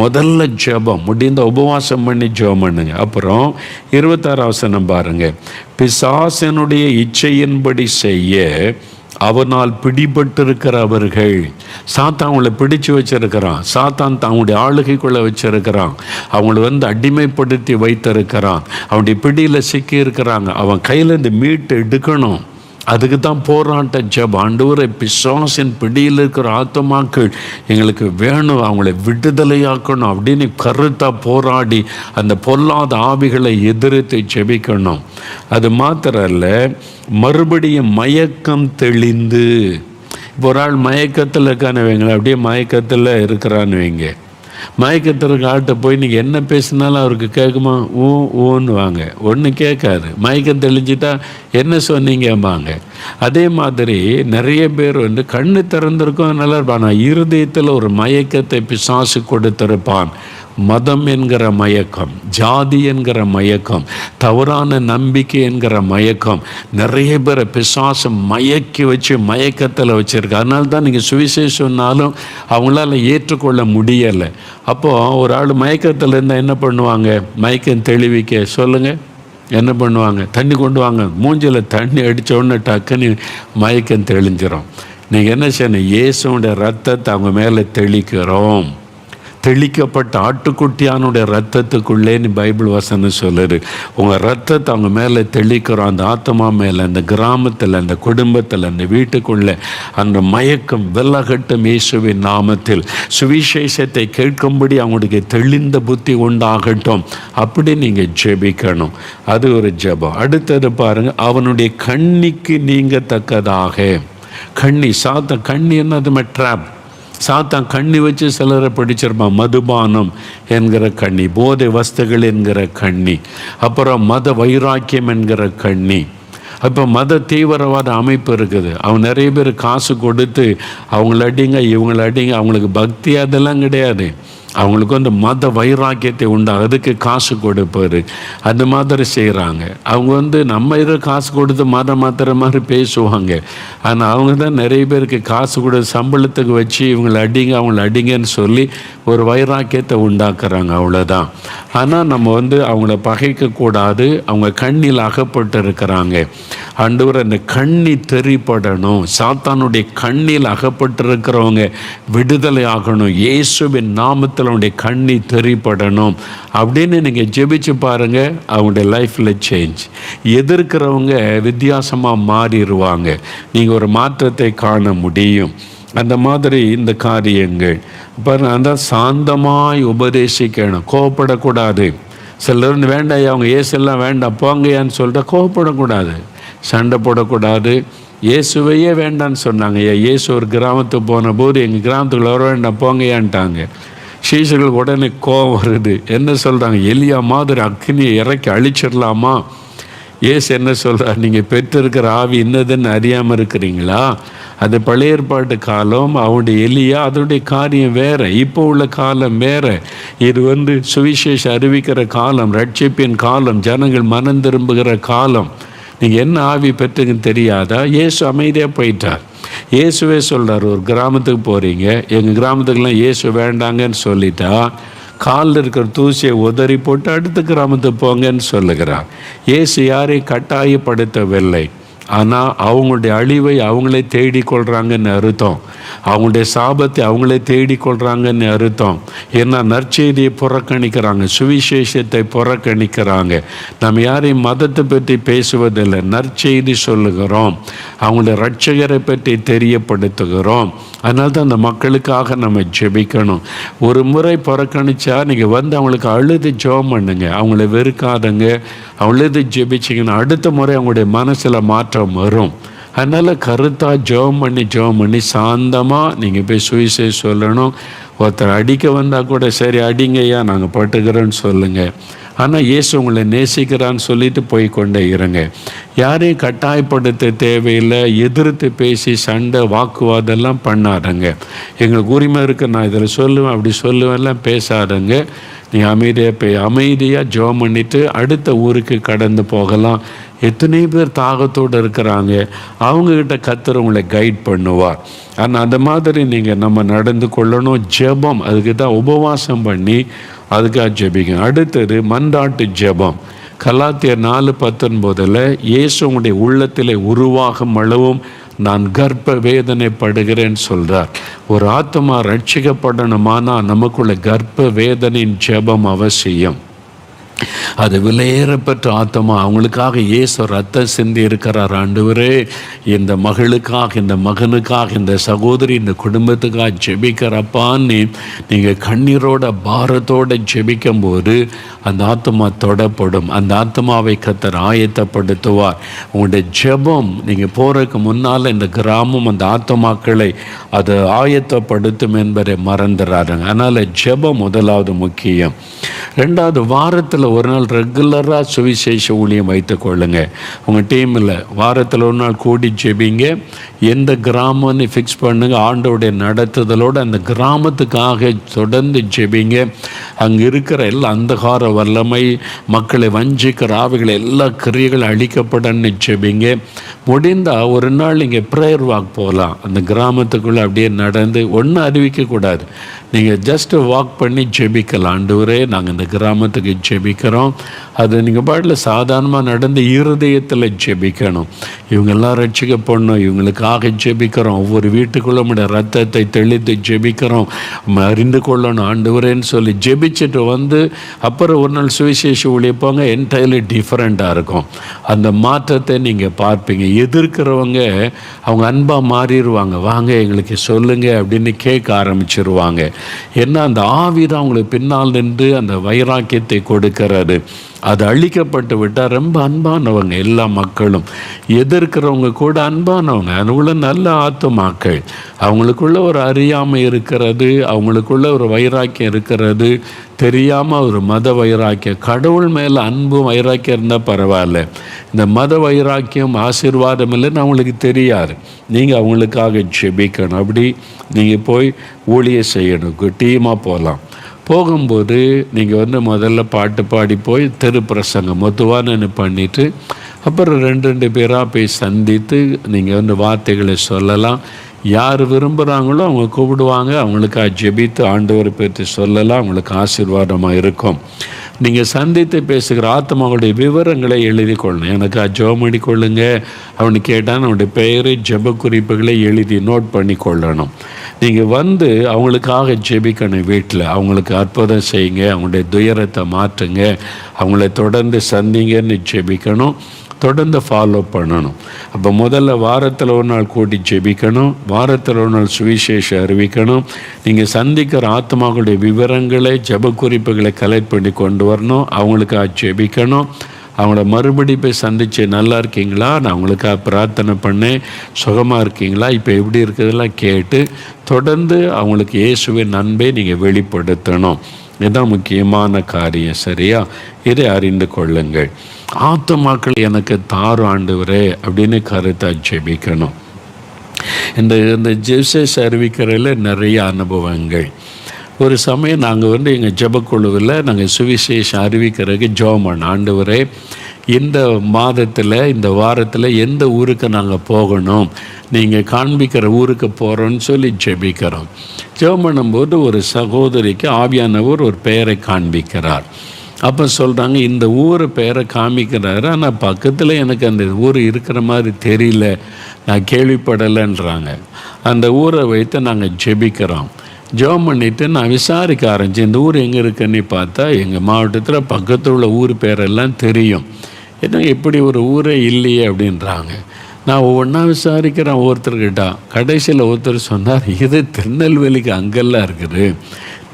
முதல்ல ஜெபம், முடிந்த உபவாசம் பண்ணி ஜெபம் பண்ணுங்க. அப்புறம் 26 பாருங்கள். பிசாசனுடைய இச்சையின்படி செய்ய அவனால் பிடிபட்டிருக்கிற அவர்கள், சாத்தான் அவங்கள பிடிச்சு வச்சிருக்கிறான், சாத்தான் அவங்களுடைய ஆளுகைக்குள்ளே வச்சிருக்கிறான், அவங்கள அடிமைப்படுத்தி வைத்திருக்கிறான், அவனுடைய பிடியில் சிக்கி இருக்கிறாங்க. அவன் கையிலேருந்து மீட்டு எடுக்கணும். அதுக்கு தான் போராட்ட ஜெபம். ஆண்டவரே, பிசாசின் பிடியில் இருக்கிற ஆத்மாக்கள் எங்களுக்கு வேணும், அவங்கள விடுதலையாக்கணும் அப்படின்னு கருத்தாக போராடி அந்த பொல்லாத ஆவிகளை எதிர்த்து ஜெபிக்கணும். அது மாத்திரம் அல்ல, மறுபடியும் மயக்கம் தெளிந்து, இப்போ ஒரு ஆள் மயக்கத்தில் இருக்கான்னு வைங்களேன், அப்படியே மயக்கத்தில் இருக்கிறான்னு வைங்க. மயக்கத்திற்கு ஆட்ட போய் நீங்கள் என்ன பேசினாலும் அவருக்கு கேட்குமா? ஊன்னு வாங்க, ஒன்று கேட்காது. மயக்கம் தெளிஞ்சிட்டா என்ன சொன்னீங்கம்பாங்க. அதே மாதிரி நிறைய பேர் கண்ணு திறந்திருக்கும், நல்லா இருப்பான், ஆனால் இருதயத்தில் ஒரு மயக்கத்தை பிசாசு கொடுத்திருப்பான். மதம் என்கிற மயக்கம், ஜாதி என்கிற மயக்கம், தவறான நம்பிக்கை என்கிற மயக்கம், நிறைய பேரை பிசாசம் மயக்கி வச்சு மயக்கத்தில் வச்சுருக்கு. அதனால தான் நீங்கள் சுவிசேஷம்னாலும் அவங்களால ஏற்றுக்கொள்ள முடியலை. அப்போது ஒரு ஆள் மயக்கத்தில் இருந்தால் என்ன பண்ணுவாங்க? மயக்கம் தெளிவிக்க சொல்லுங்கள், என்ன பண்ணுவாங்க? தண்ணி கொண்டு வாங்க. மூஞ்சில் தண்ணி அடித்த உடனே டக்குன்னு மயக்கம் தெளிஞ்சிரும். நீங்கள் என்ன செய்யணும்? இயேசுவோட ரத்தத்தை அவங்க மேலே தெளிக்கிறோம். தெளிக்கப்பட்ட ஆட்டுக்குட்டியானுடைய ரத்தத்துக்குள்ளேன்னு பைபிள் வசனம் சொல்லுது. உங்கள் ரத்தத்தை அவங்க மேலே தெளிக்கிறோம், அந்த ஆத்மா மேலே, அந்த கிராமத்தில், அந்த குடும்பத்தில், அந்த வீட்டுக்குள்ளே அந்த மயக்கம் விலகட்டும் இயேசுவின் நாமத்தில். சுவிசேஷத்தை கேட்கும்படி அவங்களுக்கு தெளிந்த புத்தி உண்டாகட்டும். அப்படி நீங்கள் ஜெபிக்கணும். அது ஒரு ஜெபம். அடுத்தது பாருங்கள், அவனுடைய கண்ணிக்கு நீங்கத்தக்கதாக. கண்ணி சாத்தான், கண்ணி என்னது ட்ராப். சாத்தான் கண்ணி வச்சு சிலரை பிடிச்சிருப்பான். மதுபானம் என்கிற கண்ணி, போதை வஸ்துகள் என்கிற கண்ணி, அப்புறம் மத வைராக்கியம் என்கிற கண்ணி. அப்போ மத தீவிரவாத அமைப்பு இருக்குது. அவங்க நிறைய பேர் காசு கொடுத்து அவங்கள அடிங்க இவங்கள அடிங்க, அவங்களுக்கு பக்தி அதெல்லாம் கிடையாது. அவங்களுக்கு வந்து மத வைராக்கியத்தை அதுக்கு காசு கொடுப்பாரு, அந்த மாதிரி செய்கிறாங்க. அவங்க வந்து நம்ம இதை காசு கொடுத்து மதம் மாத்திர மாதிரி பேசுவாங்க. ஆனால் அவங்க தான் நிறைய பேருக்கு காசு கொடுத்து சம்பளத்துக்கு வச்சு இவங்களை அடிங்க அவங்கள அடிங்கன்னு சொல்லி ஒரு வைராக்கியத்தை உண்டாக்குறாங்க, அவ்வளோதான். ஆனால் நம்ம வந்து அவங்கள பகைக்கக்கூடாது. அவங்க கண்ணில் அகப்பட்டு இருக்கிறாங்க. ஆண்டவர் அந்த கண்ணி தெரிப்படணும். சாத்தானுடைய கண்ணில் அகப்பட்டு இருக்கிறவங்க விடுதலை ஆகணும். இயேசுவின் நாமத்தில் அவனுடைய கண்ணி தெரிப்படணும் அப்படின்னு நீங்கள் ஜெபிச்சு பாருங்கள். அவங்களுடைய லைஃப்பில் சேஞ்ச். எதிர்க்கிறவங்க வித்தியாசமாக மாறிடுவாங்க. நீங்கள் ஒரு மாற்றத்தை காண முடியும். அந்த மாதிரி இந்த காரியங்கள் பாருங்க. அந்த சாந்தமாய் உபதேசிக்கணும், கோவப்படக்கூடாது. சிலர் வேண்டாம் அவங்க ஏசெல்லாம் வேண்டாம் போங்கயான்னு சொல்லிட்டு கோவப்படக்கூடாது, சண்டை போடக்கூடாது. இயேசுவையே வேண்டான்னு சொன்னாங்க. இயேசு ஒரு கிராமத்துக்கு போன போது எங்கள் கிராமத்துக்குள்ள வர வேண்டாம் போங்கயான்ட்டாங்க. சீசர்களுக்கு உடனே கோவம் வருது. என்ன சொல்கிறாங்க, எலியா மாதிரி அக்னியை இறக்கி அழிச்சிடலாமா? ஏசு என்ன சொல்கிறார், நீங்கள் பெற்றிருக்கிற ஆவி இன்னதுன்னு அறியாமல் இருக்கிறீங்களா? அது பழைய ஏற்பாட்டு காலம், அவனுடைய எலியா, அதனுடைய காரியம் வேறு. இப்போ உள்ள காலம் வேறு. இது வந்து சுவிசேஷ அறிவிக்கிற காலம், ரட்சிப்பின் காலம், ஜனங்கள் மனம் திரும்புகிற காலம். நீங்கள் என்ன ஆவி பெற்றுங்கன்னு தெரியாதா? இயேசு அமைதியாக போயிட்டார். இயேசுவே சொல்கிறார், ஒரு கிராமத்துக்கு போகிறீங்க, எங்கள் கிராமத்துக்கெல்லாம் இயேசு வேண்டாங்கன்னு சொல்லிட்டா காலில் இருக்கிற தூசியை உதறி போட்டு அடுத்த கிராமத்துக்கு போங்கன்னு சொல்லுகிறார். இயேசு யாரையும் கட்டாயப்படுத்தவில்லை. ஆனால் அவங்களுடைய அழிவை அவங்களே தேடிக்கொள்கிறாங்கன்னு அர்த்தம். அவங்களுடைய சாபத்தை அவங்களே தேடிக்கொள்கிறாங்கன்னு அர்த்தம். ஏன்னா நற்செய்தியை புறக்கணிக்கிறாங்க, சுவிசேஷத்தை புறக்கணிக்கிறாங்க. நம்ம யாரையும் மதத்தை பற்றி பேசுவதில்லை, நற்செய்தி சொல்லுகிறோம், அவங்களுடைய இரட்சகரை பற்றி தெரியப்படுத்துகிறோம். அதனால தான் அந்த மக்களுக்காக நம்ம ஜெபிக்கணும். ஒரு முறை புறக்கணிச்சா நீங்கள் வந்து அவங்களுக்கு அழுது ஜெபம் பண்ணுங்க, அவங்கள வெறுக்காதங்க. அழுது ஜெபிச்சிங்கன்னா அடுத்த முறை அவங்களுடைய மனசில் மாற்றம் வரும். அதனால் கருத்தாக ஜெபம் பண்ணி சாந்தமாக நீங்கள் போய் சுவிசேஷம் சொல்லணும். ஒருத்தர் அடிக்க வந்தால் கூட சரி அடிங்கய்யா நாங்கள் பட்டுக்கிறோன்னு சொல்லுங்கள். ஆனால் இயேசு உங்களை நேசிக்கிறான்னு சொல்லிட்டு போய் கொண்டே இருங்க. யாரையும் கட்டாயப்படுத்த தேவையில்லை. எதிர்த்து பேசி சண்டை வாக்குவாதெல்லாம் பண்ணாதங்க. எங்களுக்கு உரிமை இருக்குது, நான் இதில் சொல்லுவேன் அப்படி சொல்லுவேன்லாம் பேசாதங்க. நீங்கள் அமைதியாக ஜெபம் பண்ணிவிட்டு அடுத்த ஊருக்கு கடந்து போகலாம். எத்தனை பேர் தாகத்தோடு இருக்கிறாங்க, அவங்கக்கிட்ட கர்த்தர் உங்களை கைட் பண்ணுவார். ஆனால் அந்த மாதிரி நீங்கள் நம்ம நடந்து கொள்ளணும். ஜெபம் அதுக்கு தான் உபவாசம் பண்ணி அதுக்காக ஜெபிக்கணும். அடுத்தது மன்றாட்டு ஜெபம். கலாத்தியர் 4:19 இயேசு உங்களுடைய உள்ளத்திலே உருவாகும் அளவும் நான் கர்ப்ப வேதனைப்படுகிறேன்னு சொல்கிறார். ஒரு ஆத்மா ரட்சிக்கப்படணுமானா நமக்குள்ள கர்ப்ப வேதனையின் ஜெபம் அவசியம். அது விலையேறப்பெற்ற ஆத்மா, அவங்களுக்காக இயேசு ரத்தம் சிந்தி இருக்கிறார். ஆண்டவரே இந்த மகளுக்காக, இந்த மகனுக்காக, இந்த சகோதரி, இந்த குடும்பத்துக்காக ஜெபிக்கிறப்பான்னு நீங்கள் கண்ணீரோட பாரத்தோடு ஜெபிக்கும் போது அந்த ஆத்மா தொடப்படும். அந்த ஆத்மாவை கர்த்தர் ஆயத்தப்படுத்துவார். உங்களுடைய ஜெபம் நீங்கள் போகிறதுக்கு முன்னால் இந்த கிராமம் அந்த ஆத்மாக்களை அதை ஆயத்தப்படுத்தும் என்பதை மறந்துடாருங்க. அதனால் ஜெபம் முதலாவது முக்கியம். ரெண்டாவது, வாரத்தில் ஒரு நாள் ரெகுலராக சுவிசேஷ ஊழியம் வைத்து கொள்ளுங்க. உங்கள் டீமில் வாரத்தில் ஒரு நாள் கூடி ஜெபிங்க. எந்த கிராமம்னு ஃபிக்ஸ் பண்ணுங்க. ஆண்டோடைய நடத்துதலோடு அந்த கிராமத்துக்காக தொடர்ந்து ஜெபிங்க. அங்கே இருக்கிற எல்லா அந்தகார வல்லமை, மக்களை வஞ்சிக்கிற ஆவிகள், எல்லா கிரியைகள் அழிக்கப்படன்னு ஜெபிங்க. முடிந்தால் ஒரு நாள் நீங்கள் ப்ரேயர் வாக் போகலாம். அந்த கிராமத்துக்குள்ளே அப்படியே நடந்து, ஒன்றும் அறிவிக்கக்கூடாது, நீங்கள் ஜஸ்ட்டு வாக் பண்ணி ஜெபிக்கலாம். ஆண்டவரே நாங்கள் இந்த கிராமத்துக்கு ஜெபிக்கிறோம், அது நீங்கள் பாட்டில் சாதாரணமாக நடந்து இருதயத்தில் ஜெபிக்கணும். இவங்கெல்லாம் ரட்சிக்கப்படணும், இவங்களுக்காக ஜெபிக்கிறோம், ஒவ்வொரு வீட்டுக்குள்ள நம்முடைய ரத்தத்தை தெளித்து ஜெபிக்கிறோம், அறிந்து கொள்ளணும் ஆண்டவரேன்னு சொல்லி ஜெபிச்சுட்டு வந்து அப்புறம் ஒரு நாள் சுவிசேஷ ஊழியப்பாங்க என்டையர்லி டிஃப்ரெண்ட்டாக இருக்கும். அந்த மாற்றத்தை நீங்கள் பார்ப்பீங்க. எதிர்க்கிறவங்க அவங்க அன்பாக மாறிடுவாங்க, வாங்க எங்களுக்கு சொல்லுங்க அப்படின்னு கேட்க ஆரம்பிச்சிருவாங்க. ஏன்னா அந்த ஆவிதான் அவங்களுக்கு பின்னால் நின்று அந்த வைராக்கியத்தை கொடுக்கிறது. அது அழிக்கப்பட்டு விட்டால் ரொம்ப அன்பானவங்க எல்லா மக்களும், எதிர்க்கிறவங்க கூட அன்பானவங்க, அதுக்குள்ள நல்ல ஆத்துமாக்கள், அவங்களுக்குள்ள ஒரு அறியாமை இருக்கிறது, அவங்களுக்குள்ள ஒரு வைராக்கியம் இருக்கிறது, தெரியாமல் ஒரு மத வைராக்கியம். கடவுள் மேலே அன்பு வைராக்கியம் இருந்தால் பரவாயில்ல, இந்த மத வைராக்கியம் ஆசீர்வாதம் இல்லைன்னு அவங்களுக்கு தெரியாது. நீங்கள் அவங்களுக்காக ஜெபிக்கணும். அப்படி நீங்கள் போய் ஊழியம் செய்யணும், டீமாக போகலாம். போகும்போது நீங்கள் முதல்ல பாட்டு பாடி போய் தெரு பிரசங்கம் மொத்தவானு பண்ணிவிட்டு அப்புறம் ரெண்டு பேராக போய் சந்தித்து நீங்கள் வார்த்தைகளை சொல்லலாம். யார் விரும்புகிறாங்களோ அவங்க கூப்பிடுவாங்க, அவங்களுக்காக ஜெபித்து ஆண்டவரை பற்றி சொல்லலாம், அவங்களுக்கு ஆசீர்வாதமாக இருக்கும். நீங்கள் சந்தித்து பேசுகிற ஆத்மாவுடைய விவரங்களை எழுதி கொள்ளணும். எனக்கு ஜெபம் பண்ணி கொள்ளுங்க அவனு கேட்டான், அவனுடைய பெயரை ஜெப குறிப்புகளை எழுதி நோட் பண்ணி கொள்ளணும். நீங்கள் அவங்களுக்காக ஜெபிக்கணும். வீட்டில் அவங்களுக்கு அற்புதம் செய்யுங்க, அவங்களுடைய துயரத்தை மாற்றுங்க, அவங்கள தொடர்ந்து சந்திங்கன்னு ஜெபிக்கணும், தொடர்ந்து ஃபாலோ பண்ணணும். அப்போ முதல்ல வாரத்தில் ஒரு நாள் கூட்டி ஜெபிக்கணும், வாரத்தில் ஒரு நாள் சுவிசேஷம் அறிவிக்கணும். நீங்கள் சந்திக்கிற ஆத்மாக்களுடைய விவரங்களை ஜெப குறிப்புகளை கலெக்ட் பண்ணி கொண்டு வரணும், அவங்களுக்காக ஜெபிக்கணும். அவங்கள மறுபடி போய் சந்தித்து நல்லா இருக்கீங்களா, நான் அவங்களுக்காக பிரார்த்தனை பண்ணேன், சுகமாக இருக்கீங்களா, இப்போ எப்படி இருக்கிறதெல்லாம் கேட்டு தொடர்ந்து அவங்களுக்கு இயேசுவின் அன்பை நீங்கள் வெளிப்படுத்தணும். இதுதான் முக்கியமான காரியம். சரியா? இதை அறிந்து கொள்ளுங்கள். ஆத்துமாக்கள் எனக்கு தாரும் ஆண்டவரே அப்படின்னு கருத்தாக ஜெபிக்கணும். இந்த ஜெபசேஷ அறிவிக்கிறதுல நிறைய அனுபவங்கள். ஒரு சமயம் நாங்கள் எங்கள் ஜெபக்குழுவில் நாங்கள் சுவிசேஷம் அறிவிக்கிறதுக்கு ஜெபம் பண்ணோம். ஆண்டவரே, இந்த மாதத்தில் இந்த வாரத்தில் எந்த ஊருக்கு நாங்கள் போகணும், நீங்கள் காண்பிக்கிற ஊருக்கு போகிறோன்னு சொல்லி ஜெபிக்கிறோம். ஜெபம் பண்ணும்போது ஒரு சகோதரிக்கு ஆவியானவர் ஒரு பெயரை காண்பிக்கிறார். அப்போ சொல்கிறாங்க, இந்த ஊர் பெயரை காமிக்கிறாரு, ஆனால் பக்கத்தில் எனக்கு அந்த ஊர் இருக்கிற மாதிரி தெரியல, நான் கேள்விப்படலைன்றாங்க. அந்த ஊரை வைத்து நாங்கள் ஜெபிக்கிறோம். ஜெபம் பண்ணிவிட்டு நான் விசாரிக்க ஆரம்பித்தேன், இந்த ஊர் எங்கே இருக்குன்னு பார்த்தா எங்கள் மாவட்டத்தில் பக்கத்தில் உள்ள ஊர் பேரெல்லாம் தெரியும், ஏன்னா இப்படி ஒரு ஊரே இல்லையே அப்படின்றாங்க. நான் ஒவ்வொன்றா விசாரிக்கிறேன் ஒருத்தர்கிட்ட. கடைசியில் ஒருத்தர் சொன்னார், இது திருநெல்வேலிக்கு அங்கெல்லாம் இருக்குது,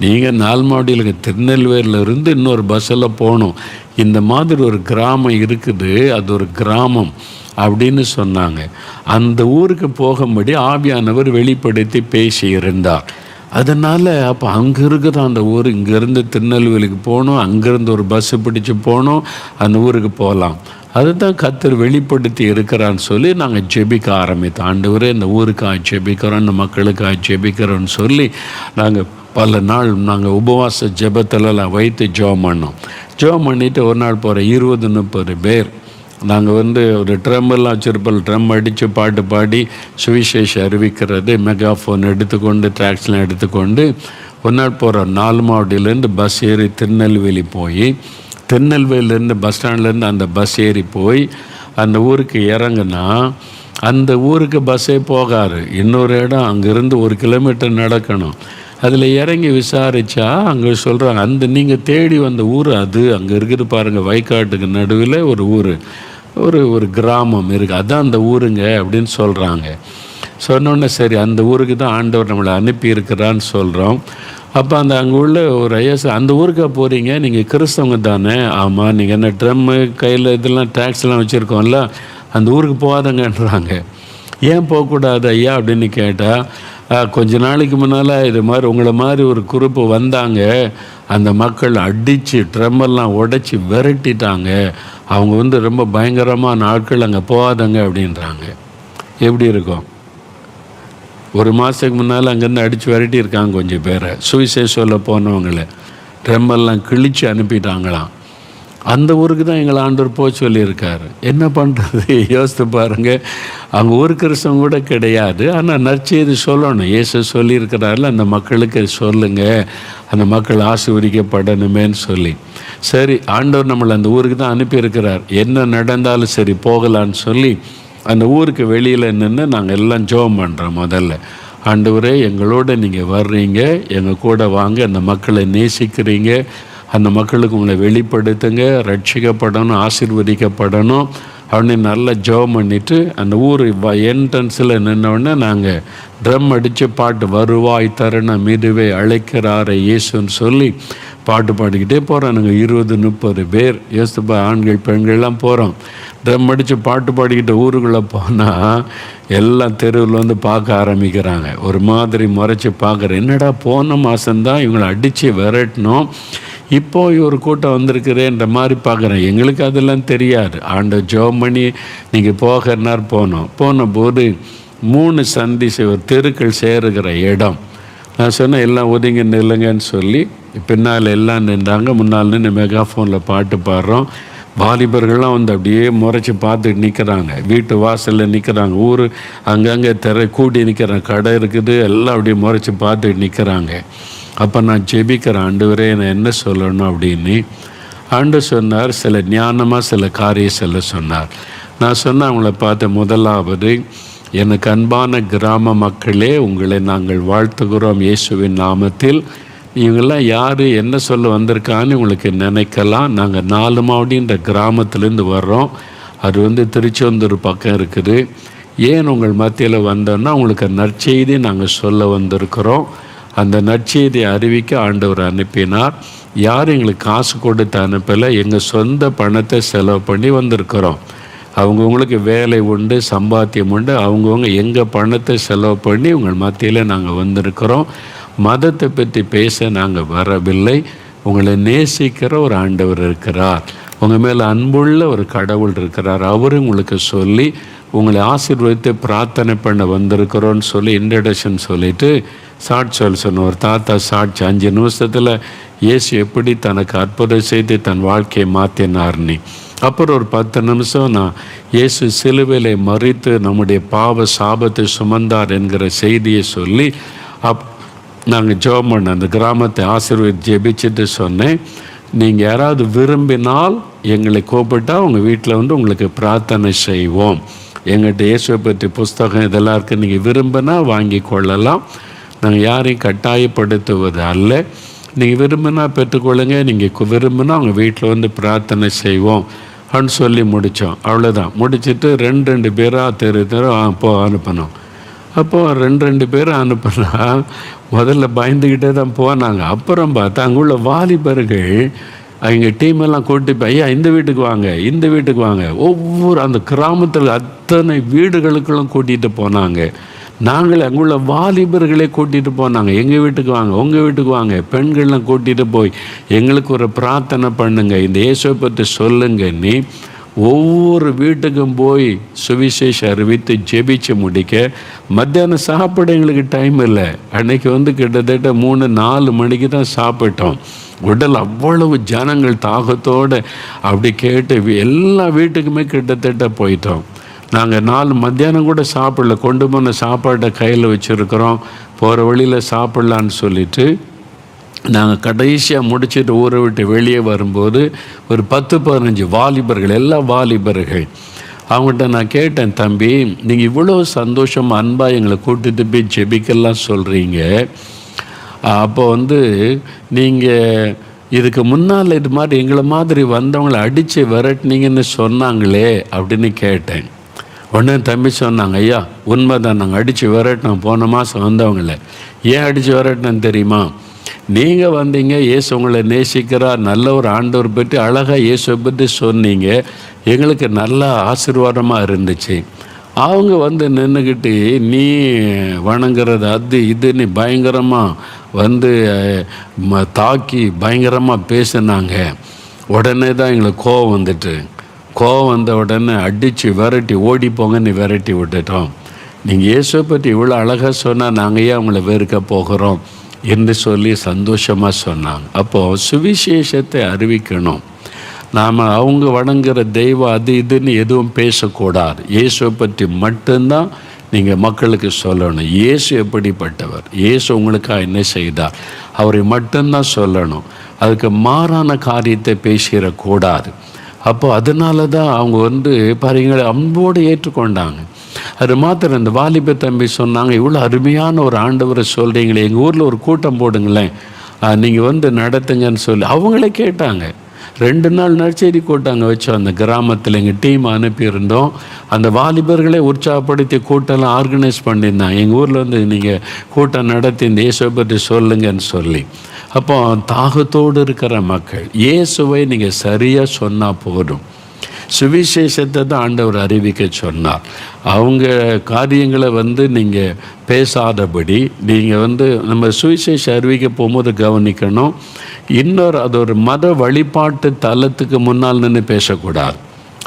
நீங்கள் நால்மாடியிலுக்கு திருநெல்வேலியிலேருந்து இன்னொரு பஸ்ஸில் போகணும், இந்த மாதிரி ஒரு கிராமம் இருக்குது, அது ஒரு கிராமம் அப்படின்னு சொன்னாங்க. அந்த ஊருக்கு போகும்படி ஆவியானவர் வெளிப்படுத்தி பேசியிருந்தார். அதனால் அப்போ அங்கே இருக்குது அந்த ஊர், இங்கேருந்து திருநெல்வேலிக்கு போகணும், அங்கேருந்து ஒரு பஸ்ஸு பிடிச்சி போகணும், அந்த ஊருக்கு போகலாம். அதுதான் கர்த்தர் வெளிப்படுத்தி இருக்கிறான்னு சொல்லி நாங்கள் ஜெபிக்க ஆரம்பித்தோம். ஆண்டவரே, இந்த ஊருக்காக ஜெபிக்கிறோம், இந்த மக்களுக்காக ஜெபிக்கிறோன்னு சொல்லி நாங்கள் பல நாள் நாங்கள் உபவாச ஜெபத்திலலாம் வைத்து ஜெபம் பண்ணோம். ஜெபம் பண்ணிவிட்டு ஒரு நாள் போகிற 20-30 பேர் நாங்கள் ஒரு ட்ரம்மெல்லாம் வச்சுருப்போம், ட்ரம் அடித்து பாட்டு பாடி சுவிசேஷம் அறிவிக்கிறது, மெகாஃபோன் எடுத்துக்கொண்டு ட்ராக்ஸ்லாம் எடுத்துக்கொண்டு ஒரு நாள் போகிற 4 மாவட்டத்திலேருந்து பஸ் ஏறி திருநெல்வேலி போய், திருநெல்வேலியிலேருந்து பஸ் ஸ்டாண்ட்லேருந்து அந்த பஸ் ஏறி போய் அந்த ஊருக்கு இறங்குனா அந்த ஊருக்கு பஸ்ஸே போகாது, இன்னொரு இடம் அங்கேருந்து 1 கிலோமீட்டர் நடக்கணும். அதில் இறங்கி விசாரித்தா அங்கே சொல்கிறாங்க, அந்த நீங்கள் தேடி வந்த ஊர் அது அங்கே இருக்குது பாருங்கள், வயக்காட்டுக்கு நடுவில் ஒரு ஊர், ஒரு கிராமம் இருக்குது, அதான் அந்த ஊருங்க அப்படின்னு சொல்கிறாங்க. சொன்னோன்னே சரி, அந்த ஊருக்கு தான் ஆண்டவர் நம்மளை அனுப்பியிருக்கிறான்னு சொல்கிறோம். அப்போ அங்கே உள்ள ஒரு ஐயா, அந்த ஊருக்கா போகிறீங்க, நீங்கள் கிறிஸ்தவங்க தானே? ஆமாம். நீங்கள் என்ன ட்ரம்மு கையில் இதெல்லாம் டேக்ஸ்லாம் வச்சுருக்கோம்ல, அந்த ஊருக்கு போகாதங்கன்றாங்க. ஏன் போகக்கூடாது ஐயா அப்படின்னு கேட்டால், கொஞ்ச நாளைக்கு முன்னால் இது மாதிரி உங்களை மாதிரி ஒரு குரூப்பு வந்தாங்க, அந்த மக்கள் அடித்து ட்ரம்மெல்லாம் உடைச்சி விரட்டிட்டாங்க, அவங்க ரொம்ப பயங்கரமான ஆட்கள், அங்கே போகாதங்க அப்படின்றாங்க. எப்படி இருக்கும்? 1 மாதத்துக்கு முன்னால் அங்கேருந்து அடித்து விரட்டியிருக்காங்க கொஞ்சம் பேரை, சுவிசேஷ சொல்ல போனவங்களை ட்ரம்மெல்லாம் கிழித்து அனுப்பிட்டாங்களாம். அந்த ஊருக்கு தான் எங்களை ஆண்டவர் போக சொல்லியிருக்காரு. என்ன பண்ணுறது? யோசித்து பாருங்கள். அங்கே ஊர் கிறிஸ்தவங்க கூட கிடையாது, ஆனால் நற்செய்தி சொல்லணும். இயேசு சொல்லியிருக்கிறாரில்ல, அந்த மக்களுக்கு சொல்லுங்கள், அந்த மக்கள் ஆசீர்வதிக்கப்படணுமேன்னு சொல்லி. சரி, ஆண்டவர் நம்மளை அந்த ஊருக்கு தான் அனுப்பியிருக்கிறார். என்ன நடந்தாலும் சரி போகலான்னு சொல்லி அந்த ஊருக்கு வெளியில் நின்று நாங்கள் எல்லாம் ஜெபம் பண்ணுறோம். முதல்ல, ஆண்டவரே எங்களோட நீங்கள் வர்றீங்க, எங்கள் கூட வாங்க, அந்த மக்களை நேசிக்கிறீங்க, அந்த மக்களுக்கு உங்களை வெளிப்படுத்துங்க, ரட்சிக்கப்படணும், ஆசீர்வதிக்கப்படணும் அப்படின்னு நல்லா ஜெபம் பண்ணிவிட்டு அந்த ஊர் என்ட்ரன்ஸில் நின்னோடனே நாங்கள் ட்ரம் அடித்து பாட்டு, வருவாய் தருணம் இதுவே அழைக்கிறாரை இயேசுன்னு சொல்லி பாட்டு பாடிக்கிட்டே போகிறோம். நாங்கள் 20-30 பேர் யோசிப்பா, ஆண்கள் பெண்கள்லாம் போகிறோம். ட்ரம் அடித்து பாட்டு பாடிக்கிட்ட ஊருக்குள்ளே போனால் எல்லாம் தெருவில் வந்து பார்க்க ஆரம்பிக்கிறாங்க. ஒரு மாதிரி முறைச்சி பார்க்குறேன், என்னடா போன மாதம்தான் இவங்களை அடித்து விரட்டணும், இப்போது ஒரு கூட்டம் வந்திருக்கிறேன்ற மாதிரி பார்க்குறேன். எங்களுக்கு அதெல்லாம் தெரியாது. ஆண்டவர் ஜெபம் பண்ணி நீங்கள் போகிறனார் போன போது 3 சந்தி தெருக்கள் சேருகிற இடம். நான் சொன்னேன், எல்லாம் ஒதுங்கி நில்லுங்கன்னு சொல்லி பின்னால் எல்லாம் நின்றாங்க. முன்னால் நின்று மெகாஃபோனில் பாட்டு பாடுறோம். வாலிபர்கள்லாம் வந்து அப்படியே முறைச்சி பார்த்துட்டு நிற்கிறாங்க. வீட்டு வாசலில் நிற்கிறாங்க. ஊர் அங்கங்கே கூடி நிற்கிறாங்க. கடை இருக்குது, எல்லாம் அப்படியே முறைச்சி பார்த்துட்டு நிற்கிறாங்க. அப்போ நான் ஜெபிக்கிறேன், ஆண்டவரே நான் என்ன சொல்லணும் அப்படின்னு. ஆண்டவர் சொன்னார், சில ஞானமாக சில காரியம் சொல்ல சொன்னார். நான் சொன்னேன் அவங்கள பார்த்து, முதலாவது, எனக்கு அன்பான கிராம மக்களே, உங்களை நாங்கள் வாழ்த்துகிறோம் இயேசுவின் நாமத்தில். இவங்கெல்லாம் யார் என்ன சொல்ல வந்திருக்கான்னு உங்களுக்கு நினைக்கலாம். நாங்கள் 4 மாவடின்ற கிராமத்துலேருந்து வர்றோம். அது வந்து திருச்செந்தூர் பக்கம் இருக்குது. ஏன் உங்கள் மத்தியில் வந்தோன்னா, உங்களுக்கு நற்செய்தி நாங்கள் சொல்ல வந்திருக்கிறோம். அந்த நற்செய்தியை அறிவிக்க ஆண்டவர் அனுப்பினார். யாரும் எங்களுக்கு காசு கொடுத்து அனுப்பலை, எங்கள் சொந்த பணத்தை செலவு பண்ணி வந்திருக்கிறோம். அவங்கவுங்களுக்கு வேலை உண்டு, சம்பாத்தியம் உண்டு, அவங்கவுங்க எங்கள் பணத்தை செலவு பண்ணி உங்கள் மத்தியில் நாங்கள் வந்திருக்கிறோம். மதத்தை பற்றி பேச நாங்கள் வரவில்லை. உங்களை நேசிக்கிற ஒரு ஆண்டவர் இருக்கிறார், உங்கள் மேலே அன்புள்ள ஒரு கடவுள் இருக்கிறார், அவரும் உங்களுக்கு சொல்லி உங்களை ஆசீர்வதித்து பிரார்த்தனை பண்ண வந்திருக்கிறோன்னு சொல்லி இன்ட்ரடக்ஷன் சொல்லிவிட்டு சாட்சி சொன்ன ஒரு தாத்தா சாட்சி 5 நிமிஷத்தில் இயேசு எப்படி தனக்கு அற்புதம் செய்து தன் வாழ்க்கையை மாற்றினார்னு. அப்புறம் ஒரு 10 நிமிஷம் நான் இயேசு சிலுவையிலே மறித்து நம்முடைய பாவ சாபத்தை சுமந்தார் என்கிற செய்தியை சொல்லி நாங்கள் ஜெபம் பண்ண அந்த கிராமத்தை ஆசீர்வதி ஜெபிச்சுட்டு சொன்னேன், நீங்கள் யாராவது விரும்பினால் எங்களை கூப்பிட்டா உங்கள் வீட்டில் வந்து உங்களுக்கு பிரார்த்தனை செய்வோம். எங்கள்கிட்ட இயேசுவை பற்றி புஸ்தகம் இதெல்லாம் இருக்குது, நீங்கள் விரும்பினா வாங்கி கொள்ளலாம். நாங்கள் யாரையும் கட்டாயப்படுத்துவது அல்ல. நீங்கள் விரும்பினா பெற்றுக்கொள்ளுங்க, நீங்கள் விரும்பினா அவங்க வீட்டில் வந்து பிரார்த்தனை செய்வோம் அப்படின்னு சொல்லி முடித்தோம். அவ்வளோதான். முடிச்சுட்டு 2 பேராக தெரு அனுப்பினோம். அப்போது 2 பேரை அனுப்புனா முதல்ல பயந்துக்கிட்டே தான் போனாங்க. அப்புறம் பார்த்தா அங்கே உள்ள வாலிபர்கள் அவங்க டீமெல்லாம் கூட்டி போய், ஐயா இந்த வீட்டுக்கு வாங்க, இந்த வீட்டுக்கு வாங்க, ஒவ்வொரு அந்த கிராமத்தில் அத்தனை வீடுகளுக்கெல்லாம் கூட்டிகிட்டு போனாங்க. நாங்களே அங்குள்ள வாலிபர்களே கூட்டிகிட்டு போனாங்க, எங்கள் வீட்டுக்கு வாங்க, உங்கள் வீட்டுக்கு வாங்க, பெண்கள்லாம் கூட்டிகிட்டு போய் எங்களுக்கு ஒரு பிரார்த்தனை பண்ணுங்க, இந்த இயேசுவை பற்றி சொல்லுங்கன்னு ஒவ்வொரு வீட்டுக்கும் போய் சுவிசேஷம் அறிவித்து ஜெபிச்சு முடிக்க மத்தியானம் சாப்பிட எங்களுக்கு டைம் இல்லை. அன்னைக்கு வந்து கிட்டத்தட்ட 3-4 மணிக்கு தான் சாப்பிட்டோம். உடல் அவ்வளவு ஜனங்கள் தாகத்தோடு அப்படி கேட்டு எல்லா வீட்டுக்குமே கிட்டத்தட்ட போயிட்டோம். நாங்கள் 4 மத்தியானம் கூட சாப்பிடல, கொண்டு போன சாப்பாட்டை கையில் வச்சுருக்கிறோம், போகிற வழியில் சாப்பிட்லான்னு சொல்லிவிட்டு நாங்கள் கடைசியாக முடிச்சுட்டு ஊரை விட்டு வெளியே வரும்போது ஒரு 10-15 வாலிபர்கள், எல்லாம் வாலிபர்கள். அவங்கள்ட்ட நான் கேட்டேன், தம்பி நீங்கள் இவ்வளோ சந்தோஷமாக அன்பாக எங்களை கூட்டிகிட்டு போய் ஜெபிக்கெல்லாம் சொல்கிறீங்க, அப்போ வந்து நீங்கள் இதுக்கு முன்னால் இது மாதிரி எங்களை மாதிரி வந்தவங்களை அடித்து விரட்டினீங்கன்னு சொன்னாங்களே அப்படின்னு கேட்டேன். உடனே தம்பி சொன்னாங்க, ஐயா உண்மைதான், நாங்கள் அடித்து விரட்டினோம் போன மாதம் வந்தவங்கள. ஏன் அடித்து விரட்டினேன்னு தெரியுமா? நீங்கள் வந்தீங்க, இயேசு உங்களை நேசிக்கிறார், நல்ல ஒரு ஆண்டவர் பற்றி அழகாக இயேசுவை பற்றி சொன்னீங்க, எங்களுக்கு நல்ல ஆசீர்வாதமாக இருந்துச்சு. அவங்க வந்து நின்றுக்கிட்டு நீ வணங்குறது அது இதுன்னு பயங்கரமாக வந்து தாக்கி பயங்கரமாக பேசினாங்க. உடனே தான் எங்களுக்கு கோவம் வந்த உடனே அடித்து விரட்டி ஓடி போங்கன்னு விரட்டி விட்டுட்டோம். நீங்கள் இயேசுவை பற்றி இவ்வளோ அழகாக சொன்னால் நாங்கள் ஏன் அவங்கள வெறுக்க போகிறோம் என்று சொல்லி சந்தோஷமாக சொன்னாங்க. அப்போது சுவிசேஷத்தை அறிவிக்கணும். நாம் அவங்க வணங்குற தெய்வம் அது இதுன்னு எதுவும் பேசக்கூடாது. இயேசுவை பற்றி மட்டும்தான் நீங்கள் மக்களுக்கு சொல்லணும். இயேசு எப்படிப்பட்டவர், இயேசு உங்களுக்காக என்ன செய்தார், அவரை மட்டும்தான் சொல்லணும். அதுக்கு மாறான காரியத்தை பேசிடக்கூடாது. அப்போ அதனால தான் அவங்க பாருங்கள் அன்போடு ஏற்றுக்கொண்டாங்க. அது மாத்திரம் இந்த வாலிப தம்பி சொன்னாங்க, இவ்வளோ அருமையான ஒரு ஆண்டவரை சொல்கிறீங்களே, எங்கள் ஊரில் ஒரு கூட்டம் போடுங்களேன், நீங்கள் நடத்துங்கன்னு சொல்லி அவங்களே கேட்டாங்க. 2 நாள் நற்செய்தி கூட்டாங்க வச்சோம். அந்த கிராமத்தில் எங்கள் டீம் அனுப்பியிருந்தோம். அந்த வாலிபர்களே உற்சாகப்படுத்தி கூட்டம்லாம் ஆர்கனைஸ் பண்ணியிருந்தாங்க. எங்கள் ஊரில் நீங்கள் கூட்டம் நடத்தி இந்த இயேசுவை பற்றி சொல்லுங்கன்னு சொல்லி. அப்போ தாகத்தோடு இருக்கிற மக்கள் இயேசுவை நீங்கள் சரியாக சொன்னால் போதும். சுவிசேஷத்தை தான் ஆண்டவர் அறிவிக்க சொன்னார். அவங்க காரியங்களை நீங்கள் பேசாதபடி நீங்கள் நம்ம சுவிசேஷம் அறிவிக்க போகும்போது கவனிக்கணும். அது ஒரு மத வழிபாட்டு தலத்துக்கு முன்னால் நின்று பேசக்கூடாது.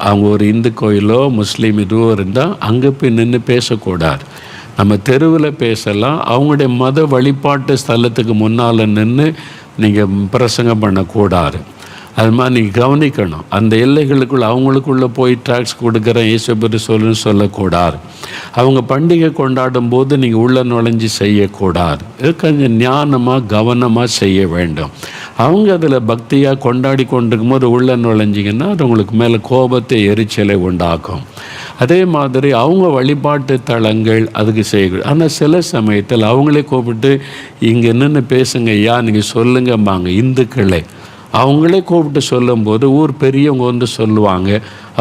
அவங்க ஒரு இந்து கோயிலோ முஸ்லீம் இதுவோ இருந்தால் அங்கே போய் நின்று பேசக்கூடாது. நம்ம தெருவில் பேசலாம். அவங்களுடைய மத வழிபாட்டு ஸ்தலத்துக்கு முன்னால் நின்று நீங்கள் பிரசங்கம் பண்ணக்கூடாது. அது மாதிரி நீங்கள் கவனிக்கணும். அந்த எல்லைகளுக்குள்ள அவங்களுக்குள்ளே போய் டாக்ஸ் கொடுக்குறேன் இயேசு பற்றி சொல்லக்கூடாது. அவங்க பண்டிகை கொண்டாடும் போது நீங்கள் உள்ள நுழைஞ்சி செய்யக்கூடாது. கொஞ்சம் ஞானமாக கவனமாக செய்ய வேண்டும். அவங்க அதில் பக்தியாக கொண்டாடி கொண்டிருக்கும் போது உள்ள நுழைஞ்சிங்கன்னா அது உங்களுக்கு மேலே கோபத்தை எரிச்சலை உண்டாக்கும். அதே மாதிரி அவங்க வழிபாட்டு தலங்கள் அதுக்கு செய்யக்கூடாது. ஆனால் சில சமயத்தில் அவங்களே கூப்பிட்டு இங்கே என்னென்னு பேசுங்க ஐயா, நீங்கள் சொல்லுங்கம்பாங்க. இந்துக்களை அவங்களே கூப்பிட்டு சொல்லும்போது ஊர் பெரியவங்க சொல்லுவாங்க.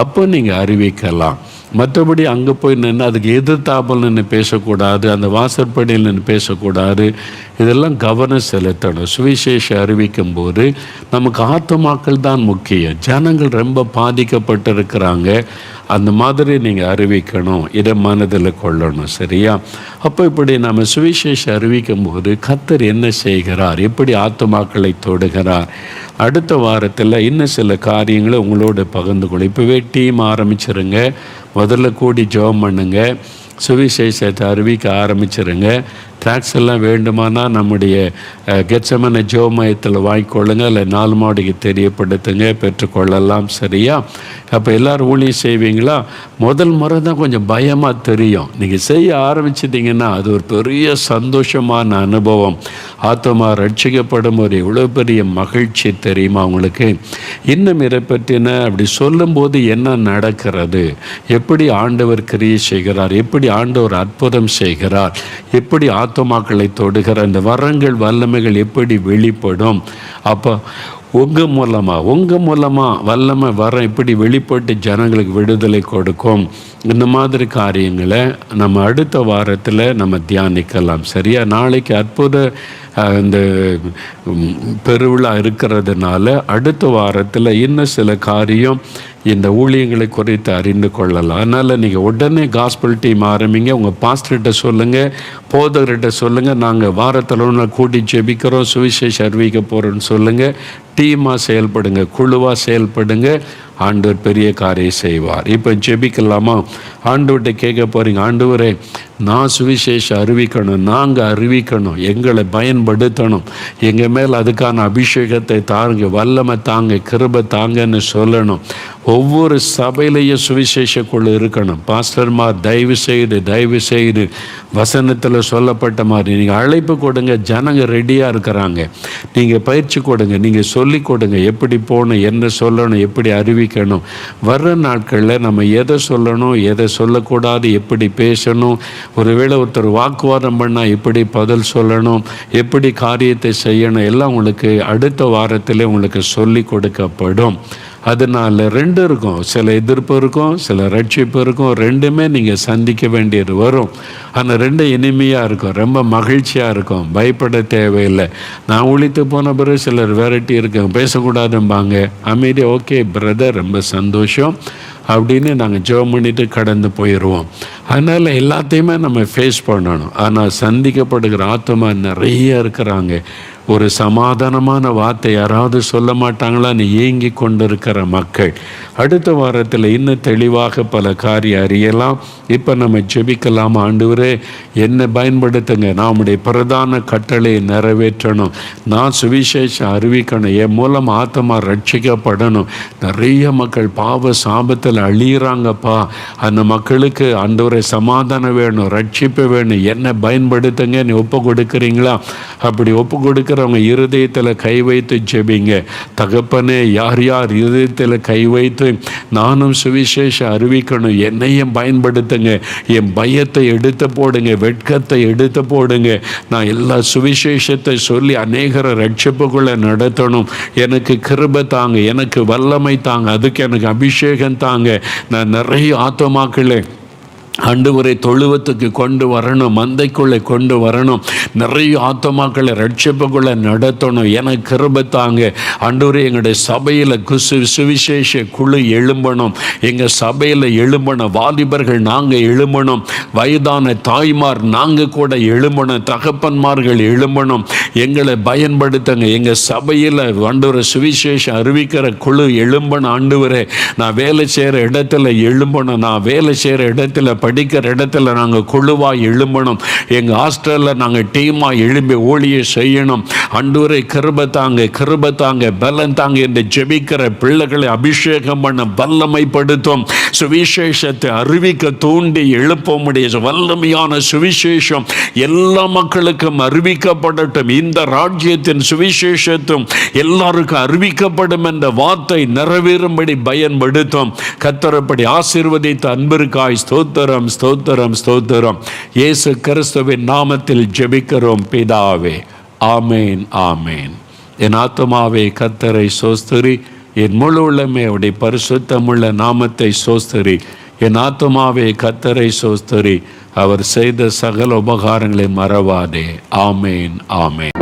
அப்போ நீங்கள் அறிவிக்கலாம். மற்றபடி அங்கே போய் நின்று அதுக்கு எதிர்த்தாப்பல் நின்று பேசக்கூடாது, அந்த வாசற்படியில் நின்று பேசக்கூடாது. இதெல்லாம் கவனம் செலுத்தணும். சுவிசேஷம் அறிவிக்கும் போது நமக்கு ஆத்துமாக்கள் தான் முக்கியம். ஜனங்கள் ரொம்ப பாதிக்கப்பட்டிருக்கிறாங்க. அந்த மாதிரி நீங்கள் அறிவிக்கணும். இதை மனதில் கொள்ளணும். சரியா? அப்போ இப்படி நம்ம சுவிசேஷம் அறிவிக்கும் போது கர்த்தர் என்ன செய்கிறார், எப்படி ஆத்துமாக்களை தொடுகிறார். அடுத்த வாரத்தில் இன்னும் சில காரியங்களை உங்களோட பகிர்ந்து கொள்ளும். இப்போவே டீம் ஆரம்பிச்சிருங்க. முதல்ல கூடி ஜெபம் பண்ணுங்க. சுவிசேஷத்தை அறிவிக்க ஆரம்பிச்சிருங்க. ட்ராக்ஸ் எல்லாம் வேண்டுமானா நம்முடைய கெத்செமனே ஜெப மையத்தில் வாங்கிக்கொள்ளுங்க. இல்லை 4 மாடிக்கு தெரியப்படுத்துங்க, பெற்றுக்கொள்ளலாம். சரியா? அப்போ எல்லோரும் ஊழியம் செய்வீங்களா? முதல் முறை தான் கொஞ்சம் பயமாக தெரியும். நீங்கள் செய்ய ஆரம்பிச்சிட்டிங்கன்னா அது ஒரு பெரிய சந்தோஷமான அனுபவம். ஆத்மா ரட்சிக்கப்படும் ஒரு எவ்வளோ பெரிய மகிழ்ச்சி தெரியுமா உங்களுக்கு? இன்னும் இதை பற்றின அப்படி சொல்லும்போது என்ன நடக்கிறது, எப்படி ஆண்டவர் கிரியை செய்கிறார், எப்படி ஆண்டவர் அற்புதம் செய்கிறார், எப்படி ஆத்துமாக்களை தொடுகிற அந்த வரங்கள் வல்லமைகள் எப்படி வெளிப்படும். அப்போ உங்கள் மூலமாக வல்லமை வரம் இப்படி வெளிப்பட்டு ஜனங்களுக்கு விடுதலை கொடுக்கும். இந்த மாதிரி காரியங்களை நம்ம அடுத்த வாரத்தில் நம்ம தியானிக்கலாம். சரியா? நாளைக்கு அற்புத இந்த பெருவிழா இருக்கிறதுனால அடுத்த வாரத்தில் இன்னும் சில காரியம் இந்த ஊழியங்களை குறித்து அறிந்து கொள்ளலாம். அதனால் நீங்கள் உடனே காஸ்பல் டீம் ஆரம்பிங்க. உங்கள் பாஸ்டர்கிட்ட சொல்லுங்கள், போதகர்கிட்ட சொல்லுங்கள், நாங்கள் வாரத்தில் ஒன்று கூட்டி ஜெபிக்கிறோம், சுவிசேஷம் அறிவிக்க போகிறோன்னு சொல்லுங்கள். டீமாக செயல்படுங்க, குழுவாக செயல்படுங்க. ஆண்டவர் பெரிய காரியம் செய்வார். இப்போ ஜெபிக்கலாமா? ஆண்டவர்கிட்ட கேட்க போகிறீங்க, ஆண்டவரே நான் சுவிசேஷம் அறிவிக்கணும், நாங்கள் அறிவிக்கணும், எங்களை பயன்படுத்தணும், எங்கள் மேல் அதுக்கான அபிஷேகத்தை தாங்க, வல்லமை தாங்க, கிருபை தாங்கன்னு சொல்லணும். ஒவ்வொரு சபையிலையும் சுவிசேஷக்குள்ளே இருக்கணும். பாஸ்டர்மார் தயவு செய்து வசனத்தில் சொல்லப்பட்ட மாதிரி நீங்கள் அழைப்பு கொடுங்க. ஜனங்க ரெடியாக இருக்கிறாங்க. நீங்கள் பயிற்சி கொடுங்க, நீங்கள் சொல்லி கொடுங்க, எப்படி போகணும், என்ன சொல்லணும், எப்படி அறிவிக்கணும். வர்ற நாட்களில் நம்ம எதை சொல்லணும், எதை சொல்லக்கூடாது, எப்படி பேசணும், ஒருவேளை ஒருத்தர் வாக்குவாதம் பண்ணால் எப்படி பதில் சொல்லணும், எப்படி காரியத்தை செய்யணும், எல்லாம் உங்களுக்கு அடுத்த வாரத்தில் உங்களுக்கு சொல்லி கொடுக்கப்படும். அதனால் 2 இருக்கும். சில எதிர்ப்பு இருக்கும், சில ரட்சிப்பு இருக்கும். 2மே நீங்கள் சந்திக்க வேண்டியது வரும். ஆனால் 2 இனிமையாக இருக்கும், ரொம்ப மகிழ்ச்சியாக இருக்கும். பயப்பட தேவையில்லை. நான் ஒழித்து போன பிறகு சிலர் வெரைட்டி இருக்காங்க, பேசக்கூடாதும்பாங்க. அமைதி, ஓகே பிரதர், ரொம்ப சந்தோஷம் அப்படின்னு நாங்கள் ஜெபம் பண்ணிட்டு கடந்து போயிடுவோம். அதனால் எல்லாத்தையுமே நம்ம ஃபேஸ் பண்ணணும். ஆனால் சந்திக்கப்படுகிற ஆத்மா நிறைய இருக்கிறாங்க. ஒரு சமாதானமான வார்த்தை யாராவது சொல்ல மாட்டாங்களான்னு ஏங்கி கொண்டிருக்கிற மக்கள் அடுத்த வாரத்தில் இன்னும் தெளிவாக பல காரியம் அறியலாம். இப்போ நம்ம ஜெபிக்கலாம். ஆண்டவரே என்னை பயன்படுத்துங்க, நான் உம்முடைய பிரதான கட்டளையை நிறைவேற்றணும், நான் சுவிசேஷம் அறிவிக்கணும், என் மூலம் ஆத்மா ரட்சிக்கப்படணும். நிறைய மக்கள் பாவ சாபத்தில் அழியிறாங்கப்பா. அந்த மக்களுக்கு ஆண்டவரே சமாதானம் வேணும், ரட்சிப்பு வேணும், என்னை பயன்படுத்துங்க. நீ ஒப்பு கொடுக்குறீங்களா? அப்படி ஒப்பு கொடுக்குறவங்க இருதயத்தில் கை வைத்து ஜெபிங்க. தகப்பனே, யார் யார் இருதயத்தில் கை வைத்து நானும் சுவிசேஷம் அறிவிக்கணும், என்னையும் பயன்படுத்துங்க, என் பயத்தை எடுத்து போடுங்க, வெட்கத்தை எடுத்து போடுங்க, நான் எல்லா சுவிசேஷத்தை சொல்லி அநேகரை ரட்சிப்புக்குள்ளே நடத்தணும், எனக்கு கிருபை தாங்க, எனக்கு வல்லமை தாங்க, அதுக்கு எனக்கு அபிஷேகம் தாங்க, நான் நிறைய ஆத்துமாக்களை ஆண்டவரை தொழுவத்துக்கு கொண்டு வரணும், மந்தைக்குள்ளே கொண்டு வரணும், நிறைய ஆத்துமாக்களை ரட்சிப்புக்குள்ளே நடத்தணும், எனக்கு கிருபை தாங்க. ஆண்டவரே எங்களுடைய சபையில் சுவிசேஷ குழு எழும்பணும், எங்கள் சபையில் எழும்பணும், வாலிபர்கள் நாங்கள் எழும்பணும், வயதான தாய்மார் நாங்கள் கூட எழும்பணும், தகப்பன்மார்கள் எழும்பணும், எங்களை பயன்படுத்துங்க. எங்கள் சபையில் ஆண்டவரை சுவிசேஷம் அறிவிக்கிற குழு எழும்பணும். ஆண்டவரே நான் வேலை செய்கிற இடத்துல எழும்பணும், நான் வேலை செய்கிற இடத்துல படிக்கிற இடத்துல நாங்கள் குழுவாக எழும்பணும், எங்கள் ஹாஸ்டலில் நாங்கள் டீமாக எழும்பி ஊழியை செய்யணும். ஆண்டவரே கிருபை தாங்க, கிருபை தாங்க, பலன் தாங்க என்று ஜெபிக்கிற பிள்ளைகளை அபிஷேகம் பண்ண வல்லமைப்படுத்தும். சுவிசேஷத்தை அறிவிக்க தூண்டி எழுப்பமுடைய வல்லமையான சுவிசேஷம் எல்லா மக்களுக்கும் அறிவிக்கப்படட்டும். இந்த ராஜ்யத்தின் சுவிசேஷத்தும் எல்லாருக்கும் அறிவிக்கப்படும் என்ற வார்த்தை நிறைவேறும்படி பயன்படுத்தும். கர்த்தரப்படி ஆசீர்வதித்த அன்பிற்காய் ஸ்தோத்திரம், ஸ்தோத்திரம், ஸ்தோத்திரம். இயேசு கிறிஸ்துவின் நாமத்தில் ஜெபிக்கிறோம் பிதாவே. ஆமேன், ஆமேன். என் ஆத்துமாவே கர்த்தரை சோஸ்திரி, என் முழு உள்ளமே அவருடைய பரிசுத்தமுள்ள நாமத்தை சோஸ்திரி. என் ஆத்துமாவே கர்த்தரை சோஸ்திரி, அவர் செய்த சகல உபகாரங்களை மறவாதே. ஆமேன், ஆமேன்.